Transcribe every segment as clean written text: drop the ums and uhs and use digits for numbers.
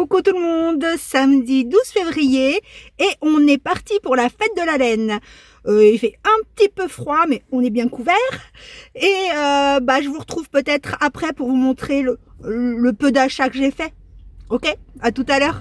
Coucou tout le monde, samedi 12 février et on est parti pour la fête de la laine. Il fait un petit peu froid mais on est bien couvert et je vous retrouve peut-être après pour vous montrer le peu d'achats que j'ai fait. Ok, à tout à l'heure.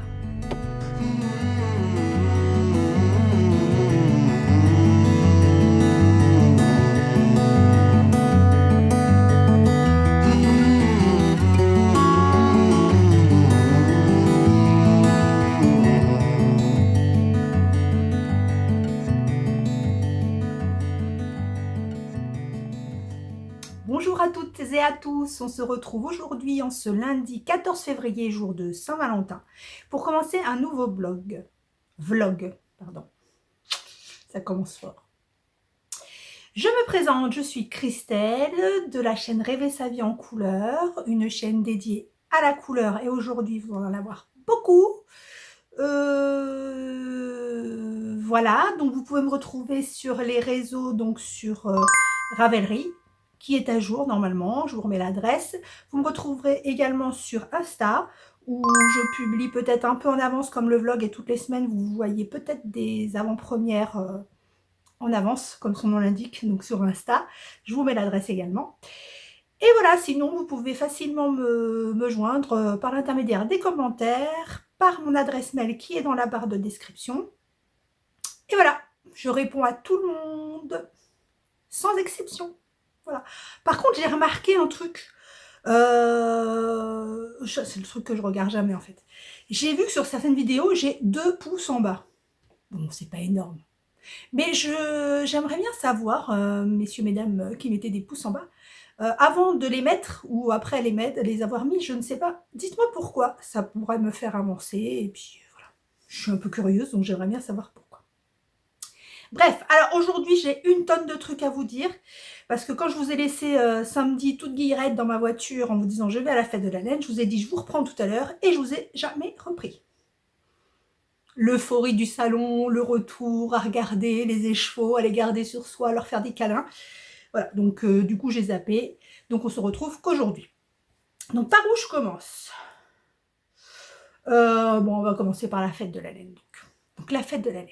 Bonjour à toutes et à tous, on se retrouve aujourd'hui en ce lundi 14 février, jour de Saint-Valentin, pour commencer un nouveau vlog, ça commence fort. Je me présente, je suis Christelle de la chaîne Rêver sa vie en couleur, une chaîne dédiée à la couleur et aujourd'hui vous allez en avoir beaucoup. Voilà, donc vous pouvez me retrouver sur les réseaux, donc sur Ravelry, qui est à jour normalement, je vous remets l'adresse. Vous me retrouverez également sur Insta, où je publie peut-être un peu en avance comme le vlog et toutes les semaines, vous voyez peut-être des avant-premières en avance, comme son nom l'indique, donc sur Insta. Je vous mets l'adresse également. Et voilà, sinon vous pouvez facilement me joindre par l'intermédiaire des commentaires, par mon adresse mail qui est dans la barre de description. Et voilà, je réponds à tout le monde, sans exception. Voilà. Par contre, j'ai remarqué un truc. C'est le truc que je regarde jamais en fait. J'ai vu que sur certaines vidéos, j'ai 2 pouces en bas. Bon, c'est pas énorme. Mais j'aimerais bien savoir, messieurs, mesdames, qui mettaient des pouces en bas, avant de les mettre ou après les avoir mis, je ne sais pas. Dites-moi pourquoi, ça pourrait me faire avancer. Et puis voilà, je suis un peu curieuse, donc j'aimerais bien savoir pourquoi. Bref, alors aujourd'hui, j'ai une tonne de trucs à vous dire. Parce que quand je vous ai laissé samedi toute guillerette dans ma voiture en vous disant je vais à la fête de la laine, je vous ai dit je vous reprends tout à l'heure et je vous ai jamais repris. L'euphorie du salon, le retour à regarder les écheveaux, à les garder sur soi, à leur faire des câlins. Voilà, donc du coup j'ai zappé. Donc on se retrouve qu'aujourd'hui. Donc par où je commence? Bon, on va commencer par la fête de la laine. Donc la fête de la laine.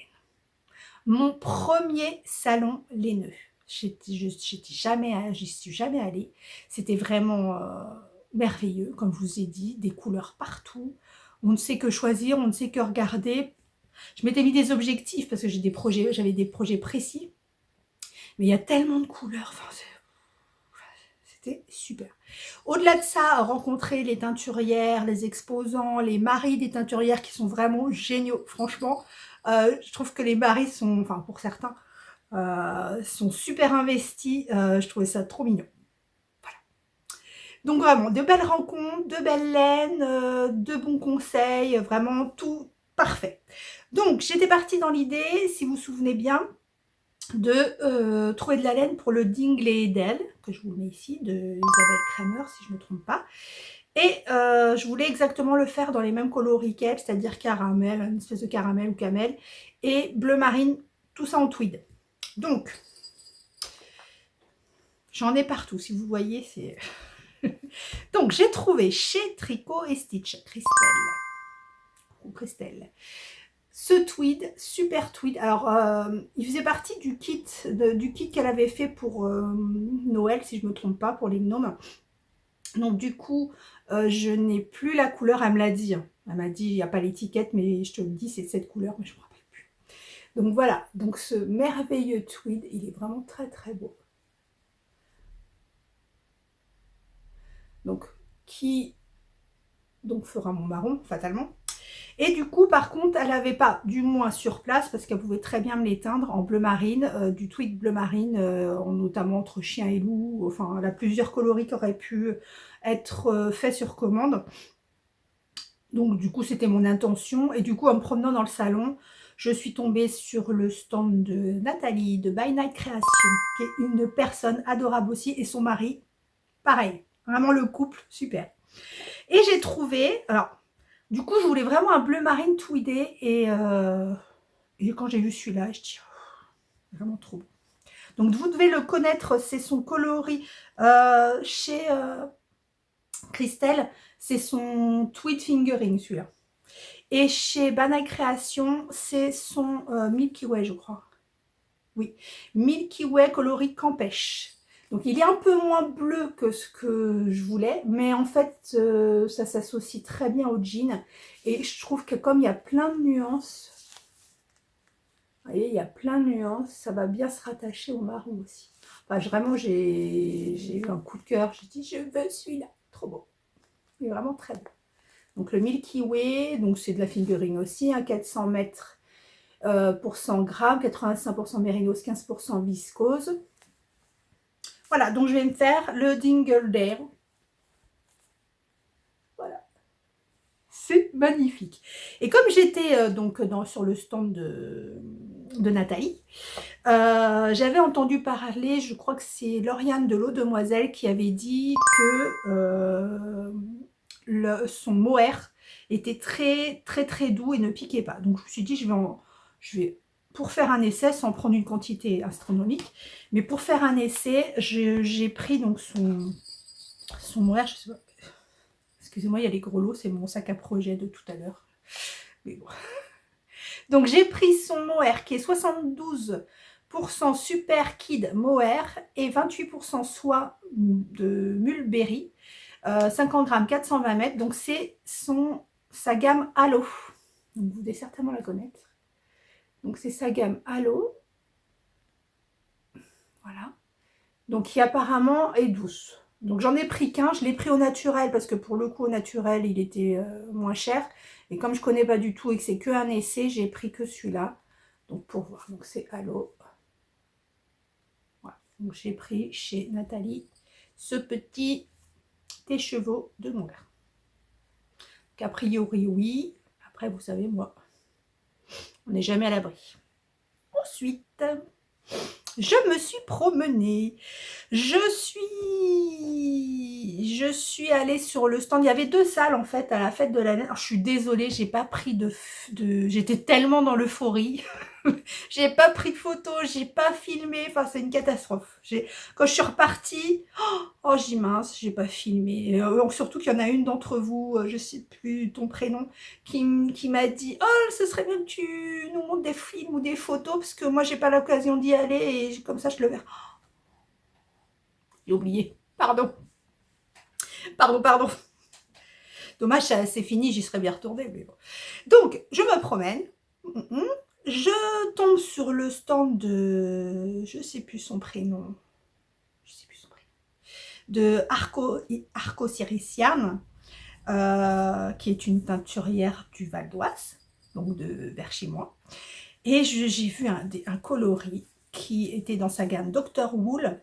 Mon premier salon laineux. J'y suis jamais allée. C'était vraiment merveilleux, comme je vous ai dit, des couleurs partout. On ne sait que choisir, on ne sait que regarder. Je m'étais mis des objectifs parce que j'avais des projets précis. Mais il y a tellement de couleurs. Enfin, c'était super. Au-delà de ça, rencontrer les teinturières, les exposants, les maris des teinturières qui sont vraiment géniaux. Franchement, je trouve que les maris sont, enfin pour certains, sont super investis. Je trouvais ça trop mignon. Voilà. Donc vraiment, de belles rencontres, de belles laines, de bons conseils, vraiment tout parfait. Donc j'étais partie dans l'idée, si vous vous souvenez bien, de trouver de la laine pour le Dingley Edel, que je vous mets ici, de Isabelle Kramer, si je ne me trompe pas. Et je voulais exactement le faire dans les mêmes coloris qu'elle, c'est-à-dire caramel, une espèce de caramel ou camel, et bleu marine, tout ça en tweed. Donc, j'en ai partout, si vous voyez, c'est... Donc, j'ai trouvé chez Tricot et Stitch, Christelle, ce tweed, super tweed. Alors, il faisait partie du kit qu'elle avait fait pour Noël, si je ne me trompe pas, pour les gnomes. Donc, du coup, je n'ai plus la couleur, elle me l'a dit. Hein. Elle m'a dit, il n'y a pas l'étiquette, mais je te le dis, c'est cette couleur, mais je ne me rappelle plus. Donc, voilà. Donc, ce merveilleux tweed, il est vraiment très, très beau. Donc, qui fera mon marron, fatalement. Et du coup, par contre, elle n'avait pas, du moins sur place, parce qu'elle pouvait très bien me les teindre en bleu marine, du tweed bleu marine, notamment entre chien et loup. Enfin, elle a plusieurs coloris qui auraient pu être faits sur commande. Donc, du coup, c'était mon intention. Et du coup, en me promenant dans le salon, je suis tombée sur le stand de Nathalie de By Night Création, qui est une personne adorable aussi, et son mari, pareil. Vraiment le couple, super. Et j'ai trouvé... Alors, du coup, je voulais vraiment un bleu marine tweedé et quand j'ai vu celui-là, je dis vraiment trop beau. Donc, vous devez le connaître, c'est son coloris chez Christelle, c'est son tweed fingering celui-là. Et chez Banal Création, c'est son Milky Way, je crois. Oui, Milky Way coloris Campèche. Donc il est un peu moins bleu que ce que je voulais, mais en fait ça s'associe très bien au jean. Et je trouve que comme il y a plein de nuances, vous voyez, il y a plein de nuances, ça va bien se rattacher au marron aussi. Enfin, vraiment, j'ai eu un coup de cœur, j'ai dit je veux celui-là, trop beau. Il est vraiment très beau. Donc le Milky Way, donc c'est de la fingering aussi, hein, 400 mètres pour 100 grammes, 85% mérinos, 15% viscose. Voilà, donc je vais me faire le Dingledale. Voilà, c'est magnifique. Et comme j'étais donc sur le stand de Nathalie, j'avais entendu parler, je crois que c'est Lauriane de l'Eau Demoiselle qui avait dit que son mohair était très très très doux et ne piquait pas. Donc je me suis dit, je vais pour faire un essai, sans prendre une quantité astronomique, mais pour faire un essai, j'ai pris donc son mohair, je sais pas, excusez-moi, il y a les grelots, c'est mon sac à projet de tout à l'heure. Mais bon. Donc j'ai pris son mohair qui est 72% Super Kid Mohair et 28% soie de Mulberry, 50 grammes, 420 mètres. Donc c'est sa gamme Halo. Donc vous devez certainement la connaître. Donc c'est sa gamme Halo. Voilà. Donc qui apparemment est douce. Donc j'en ai pris qu'un, je l'ai pris au naturel parce que pour le coup au naturel il était moins cher. Et comme je connais pas du tout et que c'est qu'un essai, j'ai pris que celui-là. Donc pour voir, donc c'est Halo. Voilà. Donc j'ai pris chez Nathalie ce petit écheveau de mohair. Qu'a priori oui. Après vous savez moi, on n'est jamais à l'abri. Ensuite, je me suis promenée. Je suis allée sur le stand. Il y avait 2 salles en fait à la fête de la neige. Alors, je suis désolée, j'ai pas pris j'étais tellement dans l'euphorie. J'ai pas pris de photos, j'ai pas filmé. Enfin, c'est une catastrophe. Quand je suis repartie, oh, j'ai mince, j'ai pas filmé. Surtout qu'il y en a une d'entre vous, je sais plus ton prénom, qui m'a dit oh, ce serait bien que tu nous montres des films ou des photos parce que moi j'ai pas l'occasion d'y aller et comme ça je le verrai. J'ai oublié. Pardon. Pardon. Dommage, c'est fini, j'y serais bien retournée. Mais bon. Donc, je me promène. Je tombe sur le stand de... Je sais plus son prénom. De Arco Siriciane, qui est une teinturière du Val d'Oise, donc vers chez moi. Et j'ai vu un coloris qui était dans sa gamme Dr. Wool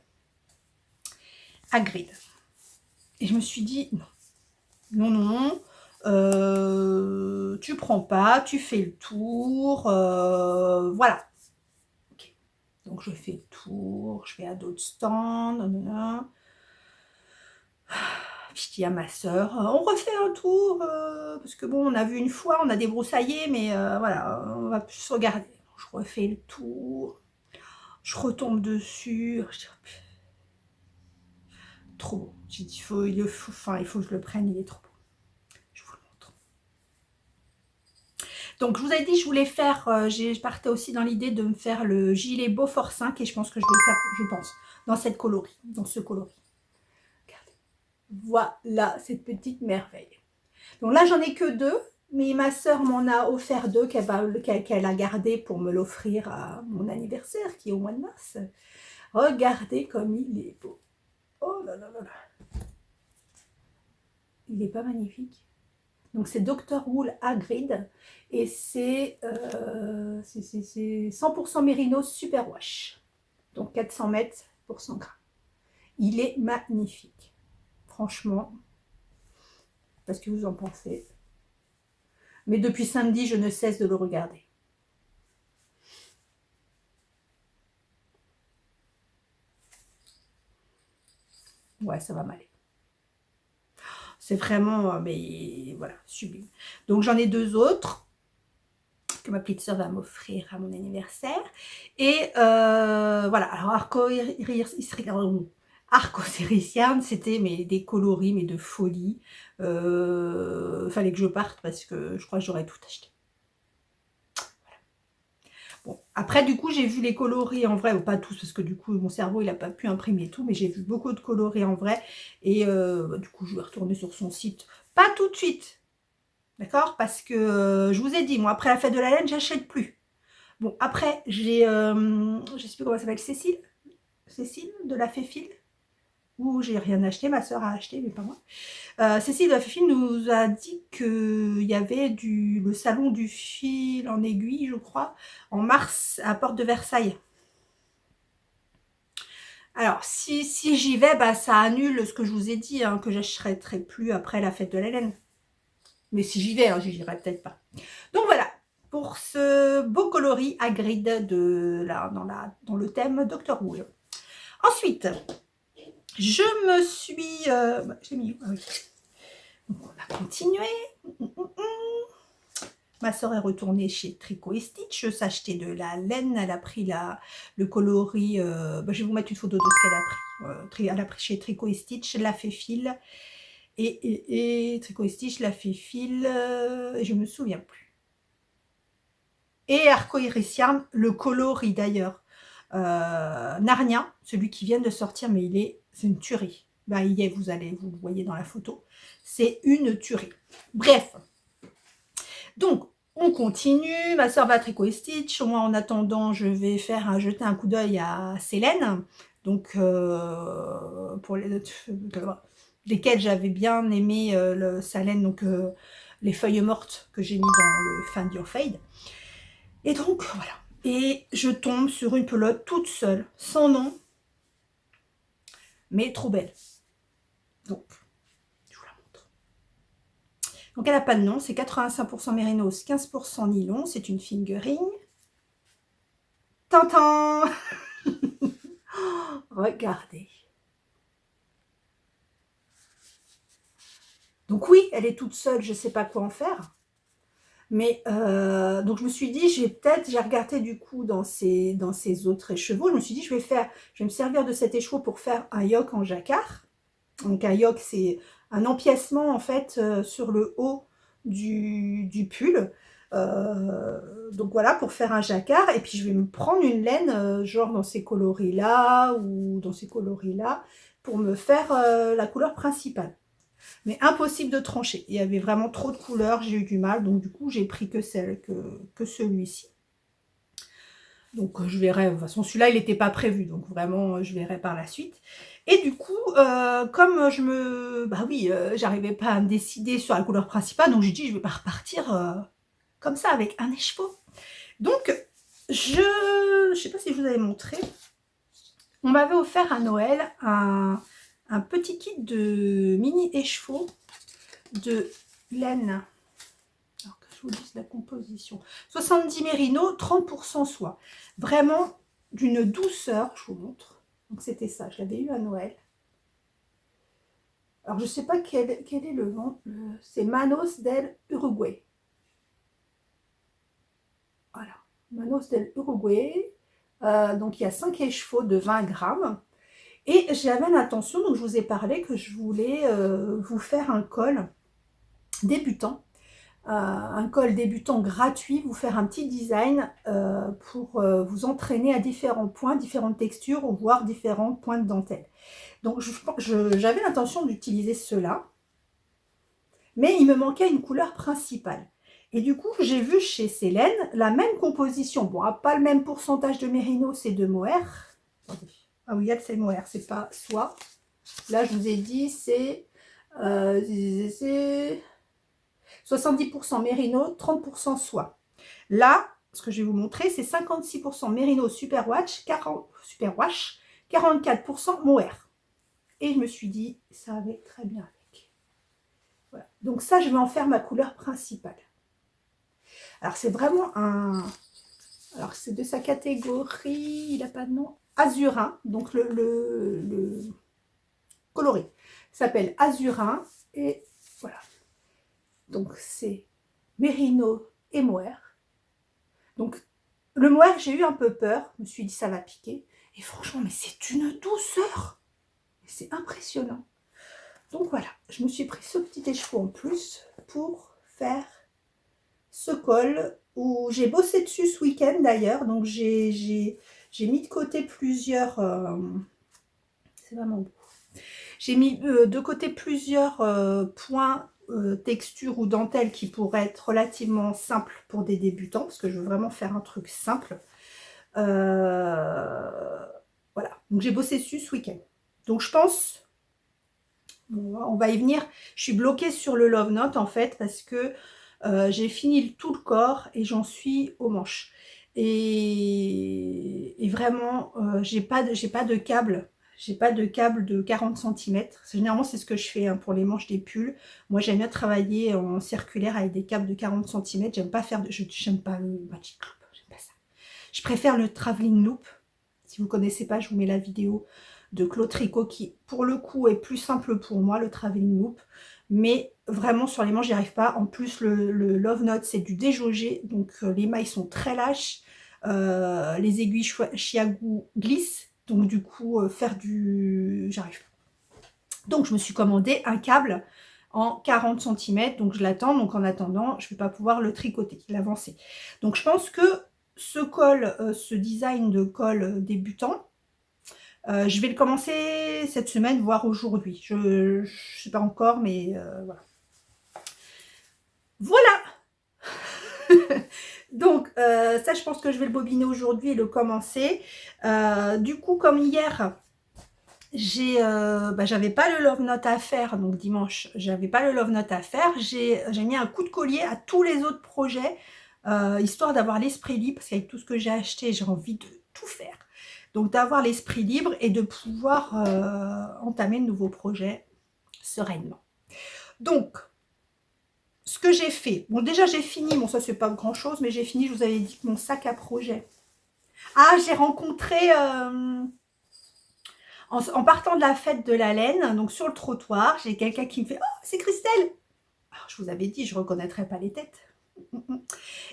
Hagrid. Et je me suis dit, non, tu prends pas, tu fais le tour, voilà. Okay. Donc je fais le tour, je vais à d'autres stands, Puis je dis à ma soeur, on refait un tour, parce que bon, on a vu une fois, on a débroussaillé, mais voilà, on va plus regarder. Je refais le tour, je retombe dessus, je dis, trop beau. J'ai dit, il faut que je le prenne, il est trop beau. Je vous le montre. Donc, je vous avais dit, je voulais faire, je partais aussi dans l'idée de me faire le gilet Beaufort 5, et je pense que je vais le faire, dans ce coloris. Regardez. Voilà cette petite merveille. Donc là, j'en ai que 2, mais ma soeur m'en a offert 2 qu'elle a gardé pour me l'offrir à mon anniversaire, qui est au mois de mars. Regardez comme il est beau. Oh là là là là. Il n'est pas magnifique? Donc c'est Dr. Wool Hagrid et c'est 100% Mérinos Super Wash. Donc 400 mètres pour 100 grammes. Il est magnifique. Franchement, parce que vous en pensez. Mais depuis samedi, je ne cesse de le regarder. Ouais, ça va m'aller. C'est vraiment, mais voilà, sublime. Donc j'en ai 2 autres que ma petite soeur va m'offrir à mon anniversaire. Et voilà, alors Arco-Sériciane, c'était mais des coloris, mais de folie. Fallait que je parte parce que je crois que j'aurais tout acheté. Bon, après du coup j'ai vu les coloris en vrai, bon, pas tous parce que du coup mon cerveau il a pas pu imprimer tout, mais j'ai vu beaucoup de coloris en vrai et du coup je vais retourner sur son site, pas tout de suite, d'accord? Parce que je vous ai dit, moi après la fête de la laine j'achète plus. Bon après j'ai, je sais plus comment elle s'appelle, Cécile de la Féfile, où j'ai rien acheté, ma soeur a acheté mais pas moi. Cécile de la Féfile nous a dit qu'il y avait le salon du fil en aiguille, je crois, en mars à Porte de Versailles. Alors, si j'y vais, bah, ça annule ce que je vous ai dit, hein, que j'achèterai plus après la fête de la laine. Mais si j'y vais, hein, j'y irai peut-être pas. Donc voilà, pour ce beau coloris à grid dans le thème Docteur Rouge. Ensuite, je me suis... j'ai mis... Ah oui. Donc on va continuer. Ma soeur est retournée chez Tricot et Stitch, s'acheter de la laine. Elle a pris le coloris. Bah, je vais vous mettre une photo de ce qu'elle a pris. Elle a pris chez Tricot et Stitch, la fait fil. Et Tricot et Stitch, la fait fil. Je me souviens plus. Et Arco-Iris Yarn, le coloris d'ailleurs. Narnia, celui qui vient de sortir, mais c'est une tuerie. Bah, il y est, vous le voyez dans la photo. C'est une tuerie. Bref. Donc, on continue. Ma soeur va à Tricot et Stitch. Moi, en attendant, je vais jeter un coup d'œil à Célène. Donc, pour lesquels j'avais bien aimé sa laine, donc les feuilles mortes que j'ai mis dans le Find Your Fade. Et donc, voilà. Et je tombe sur une pelote toute seule, sans nom, mais trop belle. Donc, je vous la montre. Donc, elle n'a pas de nom, c'est 85% mérinos, 15% nylon, c'est une fingering. Tintin. Regardez. Donc oui, elle est toute seule, je ne sais pas quoi en faire. Mais donc je me suis dit, j'ai regardé du coup dans ces autres écheveaux, je me suis dit, je vais me servir de cet écheveau pour faire un yoke en jacquard. Donc un yoke, c'est un empiècement en fait sur le haut du pull. Donc voilà, pour faire un jacquard. Et puis je vais me prendre une laine, genre dans ces coloris-là ou dans ces coloris-là, pour me faire la couleur principale. Mais impossible de trancher. Il y avait vraiment trop de couleurs, j'ai eu du mal. Donc du coup, j'ai pris que celui-ci. Donc je verrai, de toute façon celui-là il n'était pas prévu, donc vraiment je verrai par la suite. Et du coup, comme bah oui, j'arrivais pas à me décider sur la couleur principale, donc j'ai dit je vais pas repartir comme ça avec un écheveau. Donc je sais pas si je vous avais montré, on m'avait offert à Noël un petit kit de mini écheveau de laine. Alors que je vous dise la composition. 70 mérino, 30% soie. Vraiment d'une douceur, je vous montre. Donc c'était ça, je l'avais eu à Noël. Alors je ne sais pas quel est le nom. C'est Manos del Uruguay. Voilà, Manos del Uruguay. Donc il y a 5 écheveaux de 20 grammes. Et j'avais l'intention, donc je vous ai parlé que je voulais vous faire un col débutant. Un col débutant gratuit, vous faire un petit design pour vous entraîner à différents points, différentes textures, ou voire différents points de dentelle. Donc j'avais l'intention d'utiliser cela, mais il me manquait une couleur principale. Et du coup, j'ai vu chez Célène la même composition. Bon, pas le même pourcentage de mérinos et de mohair. Ah oui, c'est mohair, c'est pas soie. Là, je vous ai dit, c'est 70% mérino, 30% soie. Là, ce que je vais vous montrer, c'est 56% mérino superwash, 44% mohair. Et je me suis dit, ça avait très bien avec. Voilà. Donc ça, je vais en faire ma couleur principale. Alors, c'est vraiment un... Alors, c'est de sa catégorie, il n'a pas de nom, azurin. Donc, le coloris s'appelle azurin. Et voilà. Donc, c'est mérino et mohair. Donc, le mohair, j'ai eu un peu peur. Je me suis dit, ça va piquer. Et franchement, mais c'est une douceur. C'est impressionnant. Donc voilà, je me suis pris ce petit écheveau en plus pour faire ce col où j'ai bossé dessus ce week-end d'ailleurs. Donc j'ai mis de côté plusieurs... c'est vraiment beau. J'ai mis de côté plusieurs points, texture ou dentelle qui pourraient être relativement simples pour des débutants, parce que je veux vraiment faire un truc simple. Voilà, donc j'ai bossé dessus ce week-end. Donc je pense, on va y venir, je suis bloquée sur le Love Note en fait, parce que j'ai fini tout le corps et j'en suis aux manches. Et vraiment, j'ai pas de câble. J'ai pas de câble de 40 cm. Généralement, c'est ce que je fais hein, pour les manches des pulls. Moi, j'aime bien travailler en circulaire avec des câbles de 40 cm. J'aime pas faire de... J'aime pas le magic loop. J'aime pas ça. Je préfère le traveling loop. Si vous connaissez pas, je vous mets la vidéo de Claude Tricot qui, pour le coup, est plus simple pour moi, le traveling loop. Mais vraiment, sur les manches, j'y arrive pas. En plus, le Love Note, c'est du déjaugé. Donc, les mailles sont très lâches. Les aiguilles chiagou glissent. Donc, du coup, faire du... J'arrive pas. Donc, je me suis commandé un câble en 40 cm. Donc, je l'attends. Donc, en attendant, je ne vais pas pouvoir le tricoter, l'avancer. Donc, je pense que ce col, ce design de col débutant, je vais le commencer cette semaine, voire aujourd'hui. Je ne sais pas encore, mais voilà. Voilà. Donc, ça, je pense que je vais le bobiner aujourd'hui et le commencer. Du coup, comme hier, j'avais pas le Love Note à faire. Donc, dimanche, j'avais pas le Love Note à faire. J'ai mis un coup de collier à tous les autres projets, histoire d'avoir l'esprit libre. Parce qu'avec tout ce que j'ai acheté, j'ai envie de tout faire. Donc, d'avoir l'esprit libre et de pouvoir entamer de nouveaux projets sereinement. Donc, ce que j'ai fait, bon déjà j'ai fini, bon ça c'est pas grand chose, mais j'ai fini, je vous avais dit que mon sac à projet. Ah, j'ai rencontré, en partant de la fête de la laine, donc sur le trottoir, j'ai quelqu'un qui me fait « Oh, c'est Christelle !» Alors, je vous avais dit, je ne reconnaîtrais pas les têtes.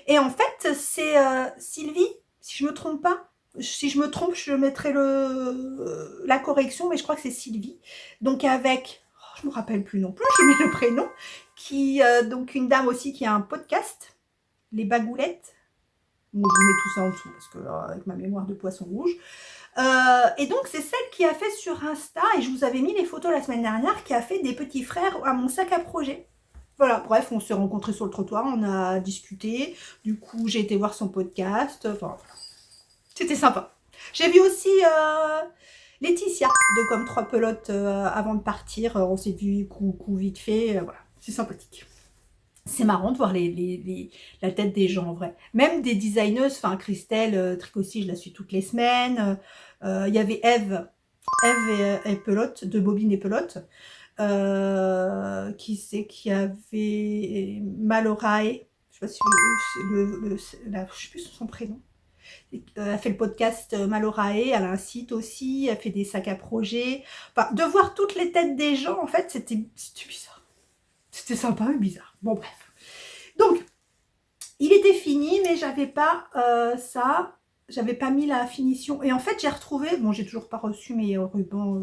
Et en fait, c'est Sylvie, si je ne me trompe pas. Si je me trompe, je mettrai la correction, mais je crois que c'est Sylvie. Donc avec, je ne me rappelle plus non plus, je mets le prénom, qui donc une dame aussi qui a un podcast, Les Bagoulettes. Bon, je vous mets tout ça en dessous, parce que avec ma mémoire de poisson rouge. Et donc, c'est celle qui a fait sur Insta, et je vous avais mis les photos la semaine dernière, qui a fait des petits frères à mon sac à projet. Voilà, bref, on s'est rencontrés sur le trottoir, on a discuté. Du coup, j'ai été voir son podcast. Enfin, voilà. C'était sympa. J'ai vu aussi Laetitia de Comme Trois Pelotes avant de partir. On s'est vu coucou vite fait. Voilà, c'est sympathique. C'est marrant de voir la tête des gens en vrai. Même des designeuses, enfin Christelle Tricossi, je la suis toutes les semaines. Il y avait Eve et Pelote, de Bobine et Pelote. Qui c'est qui avait Malorae, je sais pas si je sais plus son prénom. Elle a fait le podcast Malorae, elle a un site aussi, elle fait des sacs à projet. Enfin, de voir toutes les têtes des gens, en fait, c'était bizarre. C'était sympa mais bizarre. Bon bref. Donc, il était fini, mais j'avais pas ça. J'avais pas mis la finition. Et en fait, j'ai retrouvé, bon, j'ai toujours pas reçu mes rubans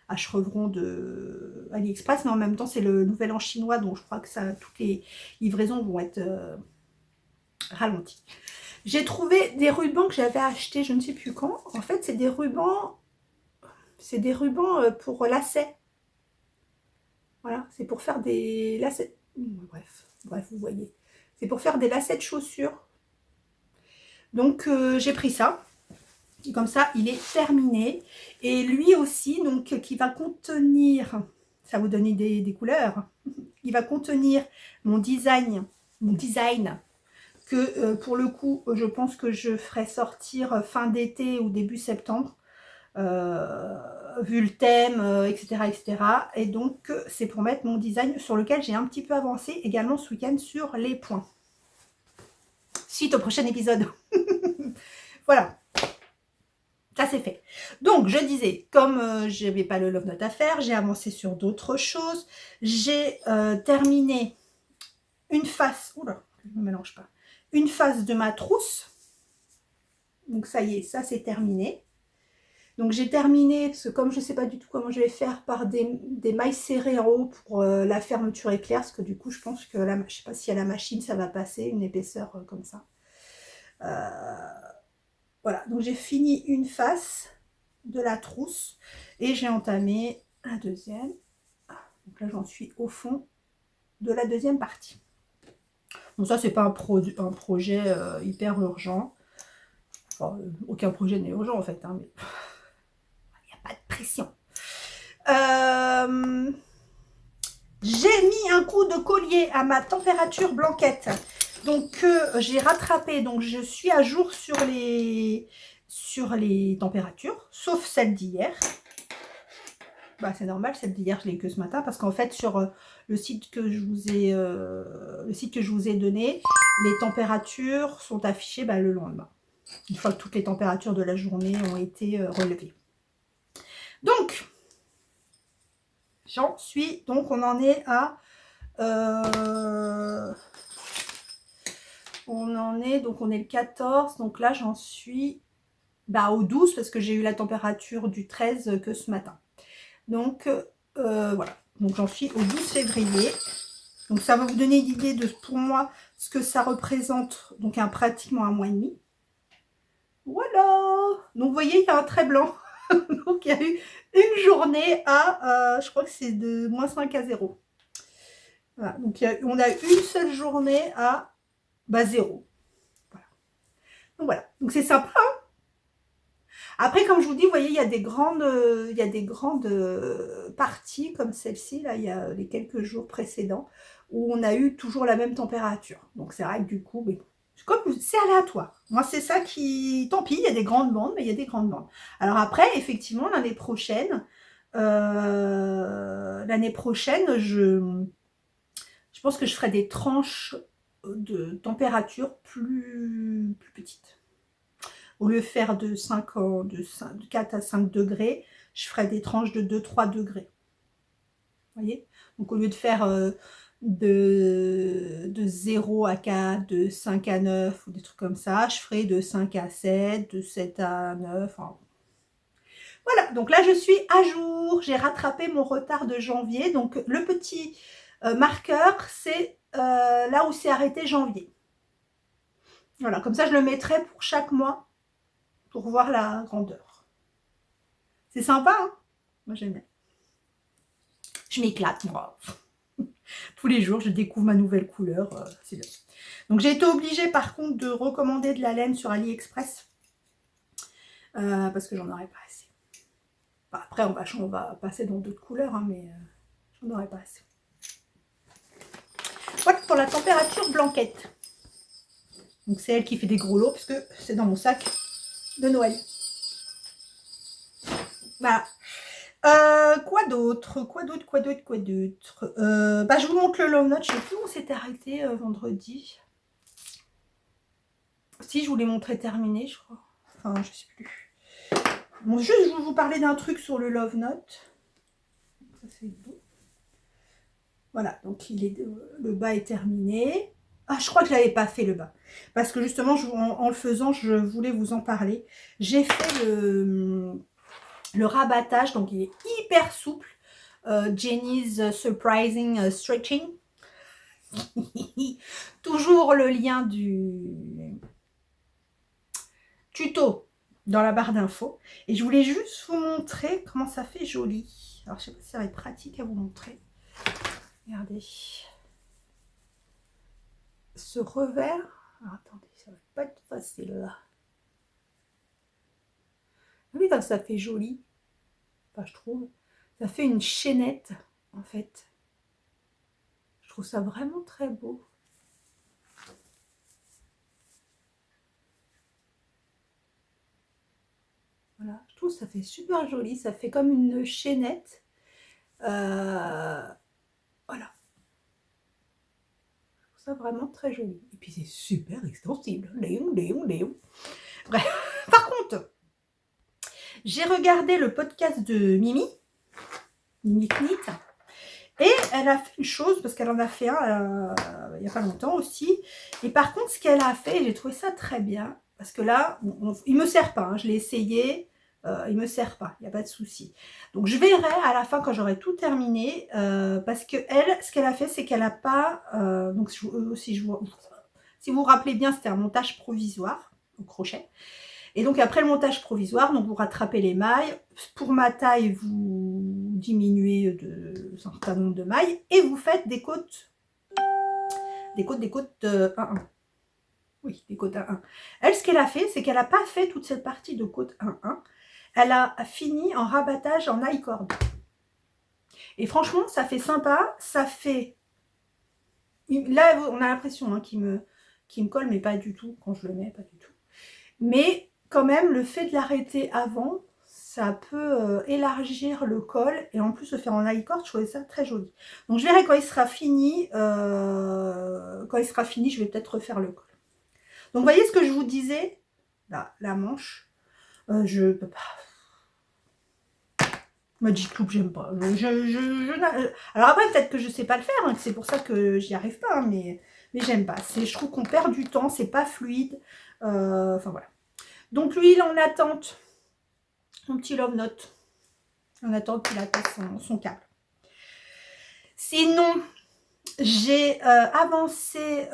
à chevrons de AliExpress, mais en même temps, c'est le nouvel an chinois, donc je crois que ça, toutes les livraisons vont être ralenties. J'ai trouvé des rubans que j'avais achetés, je ne sais plus quand. En fait, c'est des rubans pour lacets. Voilà, c'est pour faire des lacets. Bref, vous voyez. C'est pour faire des lacets de chaussures. Donc, j'ai pris ça. Et comme ça, il est terminé. Et lui aussi, donc, qui va contenir, ça va vous donner des couleurs, il va contenir mon design que pour le coup, je pense que je ferai sortir fin d'été ou début septembre, vu le thème, etc., etc. Et donc, c'est pour mettre mon design sur lequel j'ai un petit peu avancé également ce week-end sur les points. Suite au prochain épisode. Voilà. Ça, c'est fait. Donc, je disais, comme je n'avais pas le Love Note à faire, j'ai avancé sur d'autres choses. J'ai terminé une face. Oula, je ne me mélange pas. Une face de ma trousse. Donc, ça y est, ça, c'est terminé. Donc j'ai terminé, parce que comme je ne sais pas du tout comment je vais faire, par des mailles serrées en haut pour la fermeture éclair, parce que du coup je pense que, je ne sais pas si à la machine ça va passer, une épaisseur comme ça. Voilà, donc j'ai fini une face de la trousse et j'ai entamé la deuxième. Donc là j'en suis au fond de la deuxième partie. Bon, ça c'est pas un projet hyper urgent. Enfin, aucun projet n'est urgent en fait, hein, mais il n'y a pas de pression. J'ai mis un coup de collier à ma température blanquette. Donc j'ai rattrapé, donc je suis à jour sur les températures, sauf celle d'hier. Bah, c'est normal, celle d'hier je l'ai que ce matin, parce qu'en fait sur le site que je vous ai donné, les températures sont affichées le lendemain, une fois que toutes les températures de la journée ont été relevées. Donc j'en suis, donc on en est à donc on est le 14, donc là j'en suis au 12 parce que j'ai eu la température du 13 que ce matin. Donc voilà, donc j'en suis au 12 février. Donc ça va vous donner une idée de, pour moi, ce que ça représente, donc pratiquement un mois et demi. Voilà. Donc vous voyez, il y a un trait blanc. Donc il y a eu une journée à, je crois que c'est de -5 à 0. Voilà. Donc on a une seule journée à 0. Voilà. Donc voilà. Donc c'est sympa. Hein. Après, comme je vous dis, vous voyez, il y a des grandes parties comme celle-ci, là, il y a les quelques jours précédents, où on a eu toujours la même température. Donc c'est vrai que du coup, c'est aléatoire. Moi, c'est ça qui... Tant pis, il y a des grandes bandes, mais il y a des grandes bandes. Alors après, effectivement, l'année prochaine, je pense que je ferai des tranches de température plus petites. Au lieu de faire de 4 à 5 degrés, je ferai des tranches de 2-3 degrés. Vous voyez? Donc au lieu de faire de 0 à 4, de 5 à 9 ou des trucs comme ça, je ferai de 5 à 7, de 7 à 9. Enfin, voilà, donc là je suis à jour. J'ai rattrapé mon retard de janvier. Donc le petit marqueur, c'est là où c'est arrêté janvier. Voilà, comme ça je le mettrai pour chaque mois pour voir la grandeur. C'est sympa, hein? Moi j'aime bien. Je m'éclate, moi. Tous les jours, je découvre ma nouvelle couleur. C'est bien. Donc j'ai été obligée par contre de recommander de la laine sur AliExpress. Parce que j'en aurais pas assez. Enfin, après, on va passer dans d'autres couleurs, hein, mais j'en aurais pas assez. Voilà pour la température blanquette. Donc c'est elle qui fait des gros lots, puisque c'est dans mon sac de Noël. Voilà. Quoi d'autre? Je vous montre le love note. Je ne sais plus où on s'était arrêté vendredi. Si, je vous l'ai montré terminé, je crois. Enfin, je sais plus. Bon, juste, je vais vous parler d'un truc sur le love note. Ça, c'est beau. Voilà, donc le bas est terminé. Ah, je crois que je l'avais pas fait le bas. Parce que justement, en le faisant, je voulais vous en parler. J'ai fait le rabattage, donc il est hyper souple. Jenny's Surprising Stretching. Toujours le lien du tuto dans la barre d'infos. Et je voulais juste vous montrer comment ça fait joli. Alors, je sais pas si ça va être pratique à vous montrer. Regardez. Ce revers. Alors, attendez, ça va pas être facile là. Oui, comme ça fait joli. Enfin, je trouve. Ça fait une chaînette, en fait. Je trouve ça vraiment très beau. Voilà, je trouve que ça fait super joli. Ça fait comme une chaînette. Voilà. Je trouve ça vraiment très joli. Et puis c'est super extensible. Léon. Bref. Par contre, j'ai regardé le podcast de Mimi Knit. Et elle a fait une chose, parce qu'elle en a fait un il n'y a pas longtemps aussi. Et par contre, ce qu'elle a fait, j'ai trouvé ça très bien. Parce que là, il ne me sert pas. Hein, je l'ai essayé. il me sert pas, il n'y a pas de souci. Donc je verrai à la fin quand j'aurai tout terminé, parce que elle, ce qu'elle a fait, c'est qu'elle a pas, donc si vous vous rappelez bien, c'était un montage provisoire au crochet. Et donc après le montage provisoire, donc vous rattrapez les mailles. Pour ma taille, vous diminuez de un certain nombre de mailles et vous faites des côtes 1-1. Oui, des côtes 1-1. Elle, ce qu'elle a fait, c'est qu'elle n'a pas fait toute cette partie de côte 1-1. Elle a fini en rabattage en I-cord. Et franchement, ça fait sympa. Ça fait... Là, on a l'impression hein, qu'il me colle, mais pas du tout. Quand je le mets, pas du tout. Mais quand même, le fait de l'arrêter avant, ça peut élargir le col. Et en plus, le faire en I-cord, je trouvais ça très joli. Donc, je verrai quand il sera fini. Je vais peut-être refaire le col. Donc, vous voyez ce que je vous disais? Là, la manche. Je peux pas. Magic Loop, j'aime pas. Alors après, peut-être que je sais pas le faire, hein, c'est pour ça que j'y arrive pas, hein, mais j'aime pas. Je trouve qu'on perd du temps, c'est pas fluide. Enfin voilà. Donc l'huile en attente, mon petit love note, en attente qu'il attache son câble. Sinon, j'ai avancé,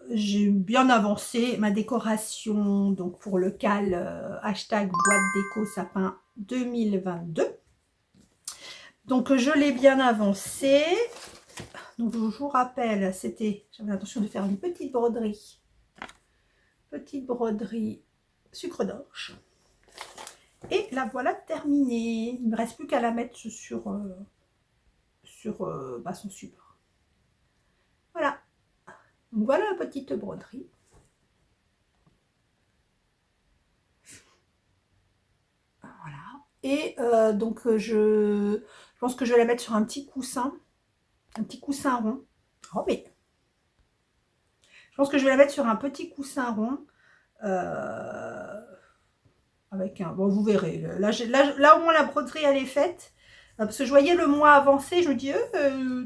j'ai bien avancé ma décoration donc pour le cal hashtag boîte déco sapin 2022. Donc je l'ai bien avancé. Donc je vous rappelle, j'avais l'intention de faire une petite broderie sucre d'orge. Et la voilà terminée. Il ne me reste plus qu'à la mettre sur son support. Voilà. Donc voilà la petite broderie. Voilà. Et donc je pense que je vais la mettre sur un petit coussin rond. Oh mais je pense que je vais la mettre sur un petit coussin rond. Avec un... Bon, vous verrez. Là, au moins, la broderie, elle est faite. Parce que je voyais le mois avancé. Je me dis,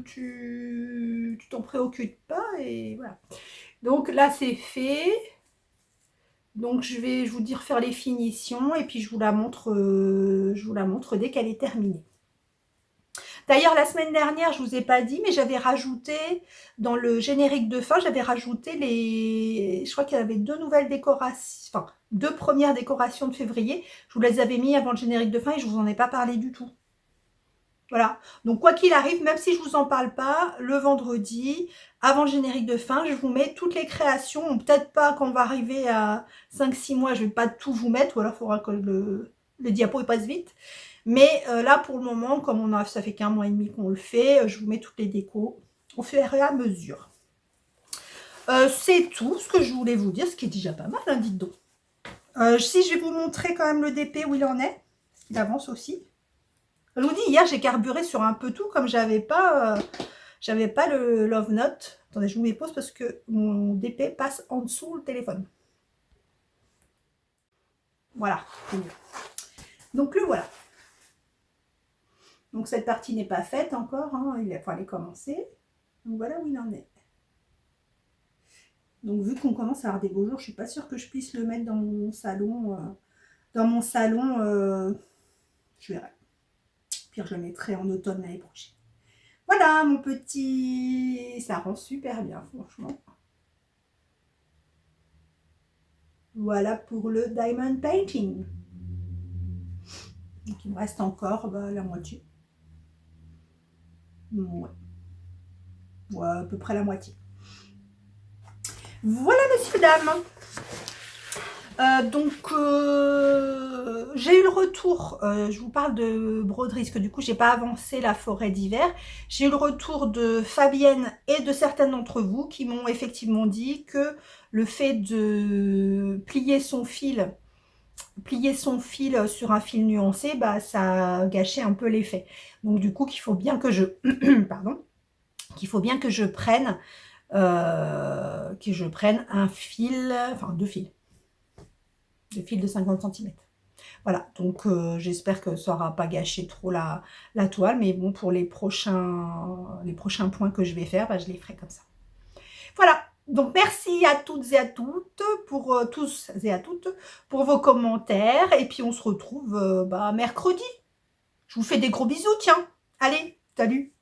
tu t'en préoccupes pas. Et voilà. Donc là, c'est fait. Donc, je vais vous dire faire les finitions. Et puis, je vous la montre dès qu'elle est terminée. D'ailleurs, la semaine dernière, je ne vous ai pas dit, mais j'avais rajouté, dans le générique de fin, j'avais rajouté je crois qu'il y avait 2 nouvelles décorations, enfin, 2 premières décorations de février. Je vous les avais mis avant le générique de fin et je ne vous en ai pas parlé du tout. Voilà. Donc, quoi qu'il arrive, même si je ne vous en parle pas, le vendredi, avant le générique de fin, je vous mets toutes les créations. Peut-être pas quand on va arriver à 5-6 mois, je ne vais pas tout vous mettre, ou alors il faudra que le diapo il passe vite. Mais là, pour le moment, comme ça fait qu'1 mois et demi qu'on le fait, je vous mets toutes les décos au fur et à mesure. C'est tout ce que je voulais vous dire, ce qui est déjà pas mal, hein, dites donc. Si je vais vous montrer quand même le DP où il en est, il avance aussi. Je vous dis, hier, j'ai carburé sur un peu tout, comme j'avais pas le Love Note. Attendez, je vous mets pause parce que mon DP passe en dessous le téléphone. Voilà, c'est mieux. Donc le voilà. Donc cette partie n'est pas faite encore, hein, il va falloir commencer. Donc voilà où il en est. Donc vu qu'on commence à avoir des beaux jours, je ne suis pas sûre que je puisse le mettre dans mon salon. Je verrai. Pire, je le mettrai en automne l'année prochaine. Voilà mon petit... Ça rend super bien, franchement. Voilà pour le Diamond Painting. Donc il me reste encore la moitié. Ouais. Ouais, à peu près la moitié. Voilà, messieurs, dames. J'ai eu le retour, je vous parle de broderie, parce que du coup, j'ai pas avancé la forêt d'hiver. J'ai eu le retour de Fabienne et de certaines d'entre vous qui m'ont effectivement dit que le fait de plier son fil sur un fil nuancé, bah, ça gâchait un peu l'effet. Donc, du coup, qu'il faut bien que je... Pardon. Qu'il faut bien que je prenne un fil, enfin 2 fils. 2 fils de 50 cm. Voilà, donc j'espère que ça n'aura pas gâché trop la toile, mais bon, pour les prochains points que je vais faire, bah, je les ferai comme ça. Voilà, Donc merci à toutes et à toutes pour, tous et à toutes, pour vos commentaires et puis on se retrouve, bah, mercredi. Je vous fais des gros bisous, tiens. Allez, salut!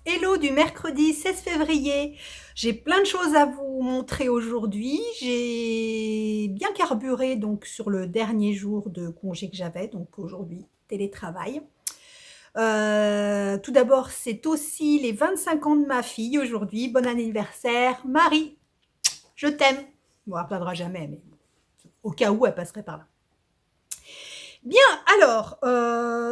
Hello du mercredi 16 février. J'ai plein de choses à vous montrer aujourd'hui. J'ai bien carburé donc sur le dernier jour de congé que j'avais, donc aujourd'hui télétravail. Tout d'abord, c'est aussi les 25 ans de ma fille aujourd'hui. Bon anniversaire, Marie. Je t'aime. Bon, elle ne reviendra jamais, mais au cas où elle passerait par là. Bien, alors,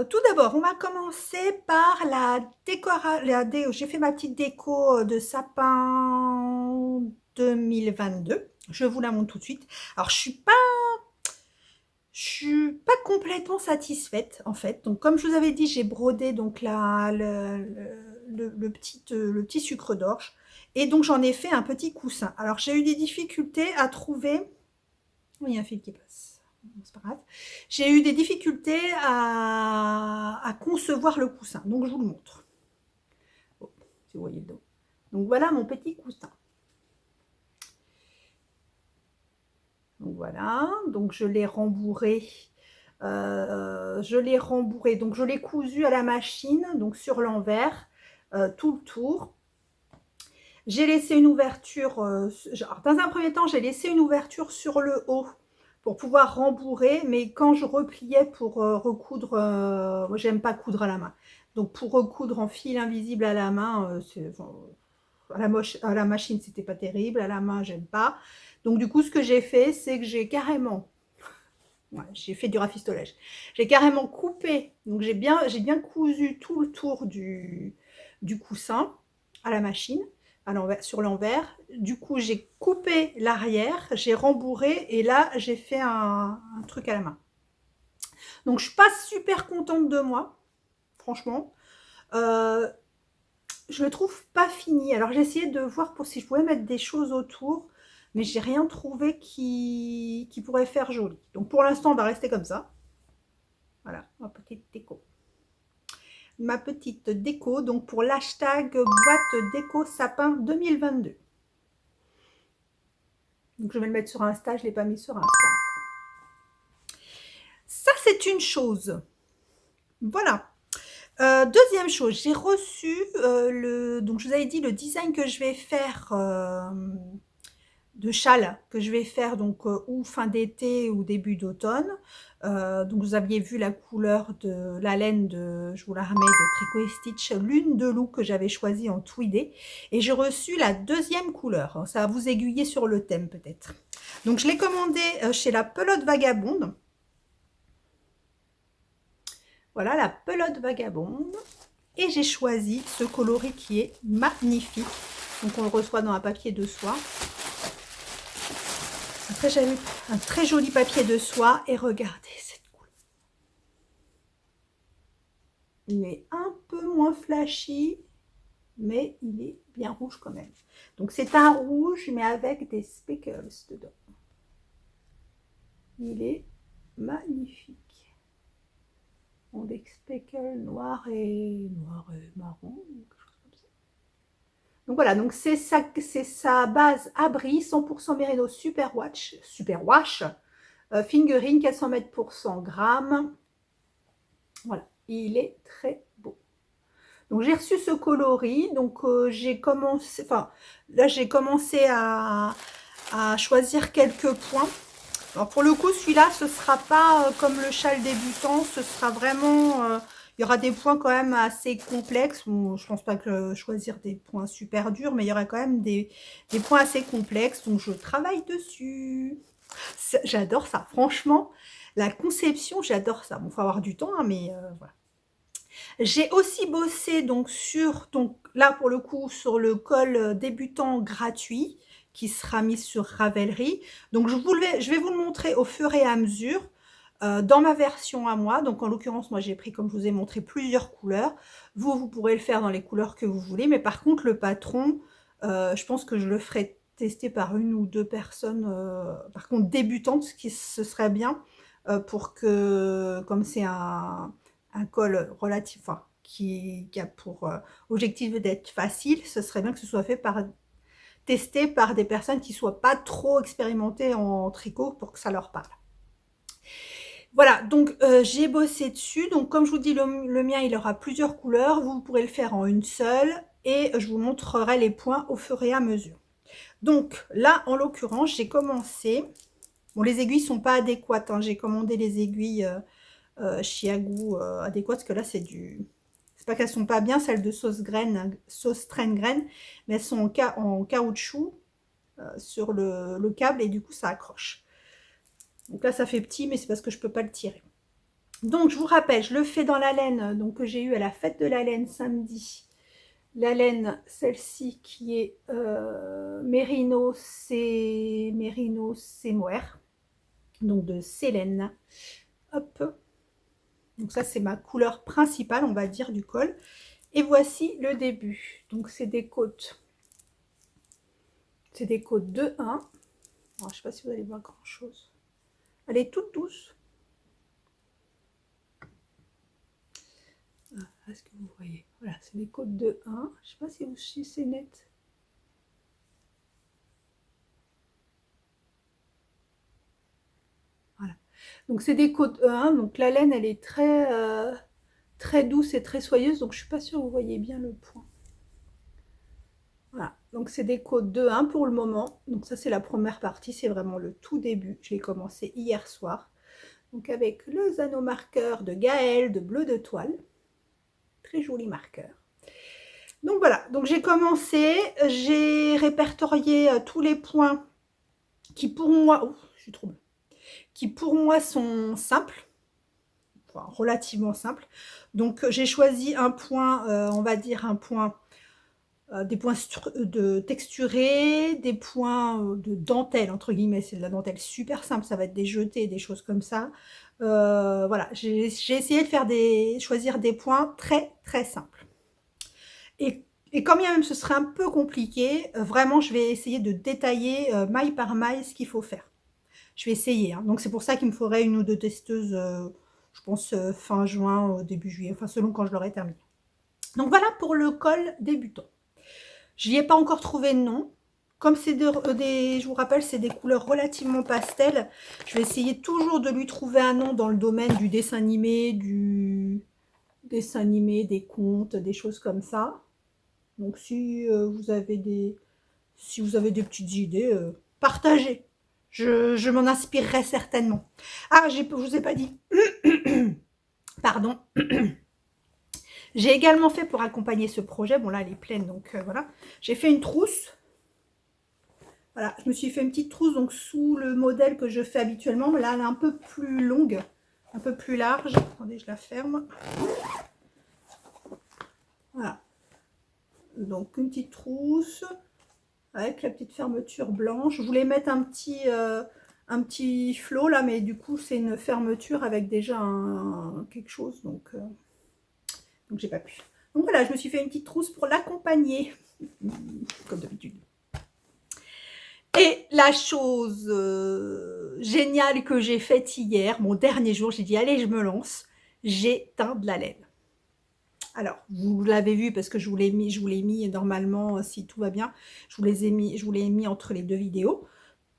tout d'abord, on va commencer par la décoration. J'ai fait ma petite déco de sapin 2022. Je vous la montre tout de suite. Alors, je suis pas complètement satisfaite, en fait. Donc, comme je vous avais dit, j'ai brodé donc le petit sucre d'orge. Et donc, j'en ai fait un petit coussin. Alors, j'ai eu des difficultés à trouver... Oh, il y a un fil qui passe. C'est pas grave. J'ai eu des difficultés à concevoir le coussin, donc je vous le montre. Oh, si vous voyez le dos. Donc voilà mon petit coussin. Donc voilà, donc je l'ai rembourré. Donc je l'ai cousu à la machine, donc sur l'envers, tout le tour. J'ai laissé une ouverture, dans un premier temps, j'ai laissé une ouverture sur le haut pour pouvoir rembourrer, mais quand je repliais pour recoudre, moi j'aime pas coudre à la main, donc pour recoudre en fil invisible à la main, à la machine, c'était pas terrible. À la main, j'aime pas. Donc, du coup, ce que j'ai fait, c'est que j'ai carrément... Ouais, j'ai fait du rafistolage. J'ai carrément coupé. Donc, j'ai bien cousu tout le tour du coussin à la machine, sur l'envers. Du coup, j'ai coupé l'arrière, j'ai rembourré et là, j'ai fait un truc à la main. Donc, je suis pas super contente de moi, franchement. Je le trouve pas fini. Alors, j'ai essayé de voir pour si je pouvais mettre des choses autour, mais j'ai rien trouvé qui pourrait faire joli. Donc, pour l'instant, on va rester comme ça. Voilà, ma petite déco. Ma petite déco, donc pour l'hashtag boîte déco sapin 2022. Donc, je vais le mettre sur Insta, je ne l'ai pas mis sur Insta. Ça, c'est une chose. Voilà. Deuxième chose, j'ai reçu donc je vous avais dit le design que je vais faire de châle que je vais faire donc ou fin d'été ou début d'automne. Donc vous aviez vu la couleur de la laine de, je vous la remets, de Tricot et Stitch, lune de loup que j'avais choisi en tweedé. Et j'ai reçu la deuxième couleur. Ça va vous aiguiller sur le thème peut-être. Donc je l'ai commandé chez la Pelote Vagabonde. Voilà la Pelote Vagabonde. Et j'ai choisi ce coloris qui est magnifique. Donc on le reçoit dans un papier de soie. Après j'avais un très joli papier de soie. Et regardez cette couleur. Il est un peu moins flashy. Mais il est bien rouge quand même. Donc c'est un rouge mais avec des speckles dedans. Il est magnifique. Avec speckles noir et marron. Donc voilà, donc c'est sa base abri 100% Merino Super Wash, fingering 400 mètres pour 100 grammes. Voilà, il est très beau. Donc j'ai reçu ce coloris, donc j'ai commencé, là j'ai commencé à choisir quelques points. Alors pour le coup, celui-là, ce sera pas comme le châle débutant, ce sera vraiment, il y aura des points quand même assez complexes. Bon, je pense pas que choisir des points super durs, mais il y aura quand même des points assez complexes, donc je travaille dessus. J'adore ça, franchement, la conception, j'adore ça. Bon, faut avoir du temps, hein, mais voilà. J'ai aussi bossé donc là pour le coup sur le col débutant gratuit qui sera mis sur Ravelry. Donc je vais vous le montrer au fur et à mesure dans ma version à moi. Donc en l'occurrence moi j'ai pris, comme je vous ai montré, plusieurs couleurs. Vous pourrez le faire dans les couleurs que vous voulez, mais par contre le patron, je pense que je le ferai tester par une ou deux personnes, par contre débutantes, ce serait bien pour que, comme c'est un col relatif, qui a pour objectif d'être facile, ce serait bien que ce soit fait testé par des personnes qui ne soient pas trop expérimentées en tricot pour que ça leur parle. Voilà, donc j'ai bossé dessus. Donc comme je vous dis, le mien, il aura plusieurs couleurs. Vous pourrez le faire en une seule et je vous montrerai les points au fur et à mesure. Donc là, en l'occurrence, j'ai commencé... Bon, les aiguilles ne sont pas adéquates, hein. J'ai commandé les aiguilles Chiagou adéquates, parce que là, c'est du... C'est pas qu'elles sont pas bien, celles de sauce traîne graine, mais elles sont en caoutchouc sur le câble et du coup, ça accroche. Donc là, ça fait petit, mais c'est parce que je peux pas le tirer. Donc, je vous rappelle, je le fais dans la laine donc, que j'ai eue à la fête de la laine samedi. La laine, celle-ci qui est Merino Mohair, donc de Célène. Hop. Donc ça, c'est ma couleur principale, on va dire, du col. Et voici le début. Donc c'est des côtes. C'est des côtes de 1. Alors, je ne sais pas si vous allez voir grand-chose. Elle est toute douce. Est-ce que vous voyez? Voilà, c'est des côtes de 1. Je ne sais pas si c'est net. Voilà. Donc c'est des côtes 1. Donc la laine, elle est très douce et très soyeuse. Donc je ne suis pas sûre que vous voyez bien le point. Voilà, donc c'est des côtes de 1 pour le moment. Donc ça, c'est la première partie, c'est vraiment le tout début. Je l'ai commencé hier soir. Donc avec le Zano marqueur de Gaël de bleu de toile. Très joli marqueur. Donc voilà, donc j'ai commencé, j'ai répertorié tous les points qui pour moi, ouf, je suis trop bleue, qui pour moi sont simples, enfin, relativement simples. Donc j'ai choisi un point, on va dire un point, des points de texturés, des points de dentelle, entre guillemets, c'est de la dentelle super simple, ça va être des jetés, des choses comme ça. Voilà, j'ai essayé de faire choisir des points très très simples. Et quand bien même ce serait un peu compliqué, vraiment je vais essayer de détailler maille par maille ce qu'il faut faire. Je vais essayer, hein. Donc c'est pour ça qu'il me faudrait une ou deux testeuses, je pense fin juin, début juillet, enfin selon quand je l'aurai terminé. Donc voilà pour le col débutant. Je n'y ai pas encore trouvé de nom. Comme c'est je vous rappelle, c'est des couleurs relativement pastel, je vais essayer toujours de lui trouver un nom dans le domaine du dessin animé, des contes, des choses comme ça. Donc si vous avez des petites idées, partagez. Je m'en inspirerai certainement. Ah, je vous ai pas dit. Pardon. J'ai également fait pour accompagner ce projet. Bon là, elle est pleine, donc voilà. J'ai fait une trousse. Voilà, je me suis fait une petite trousse donc sous le modèle que je fais habituellement. Mais là, elle est un peu plus longue, un peu plus large. Attendez, je la ferme. Voilà. Donc une petite trousse avec la petite fermeture blanche. Je voulais mettre un petit flot là, mais du coup c'est une fermeture avec déjà quelque chose, donc j'ai pas pu. Donc voilà, je me suis fait une petite trousse pour l'accompagner, comme d'habitude. Et la chose géniale que j'ai faite hier, mon dernier jour, j'ai dit allez, je me lance, j'ai teint de la laine. Alors, vous l'avez vu parce que je vous l'ai mis normalement, si tout va bien, je vous l'ai mis entre les deux vidéos,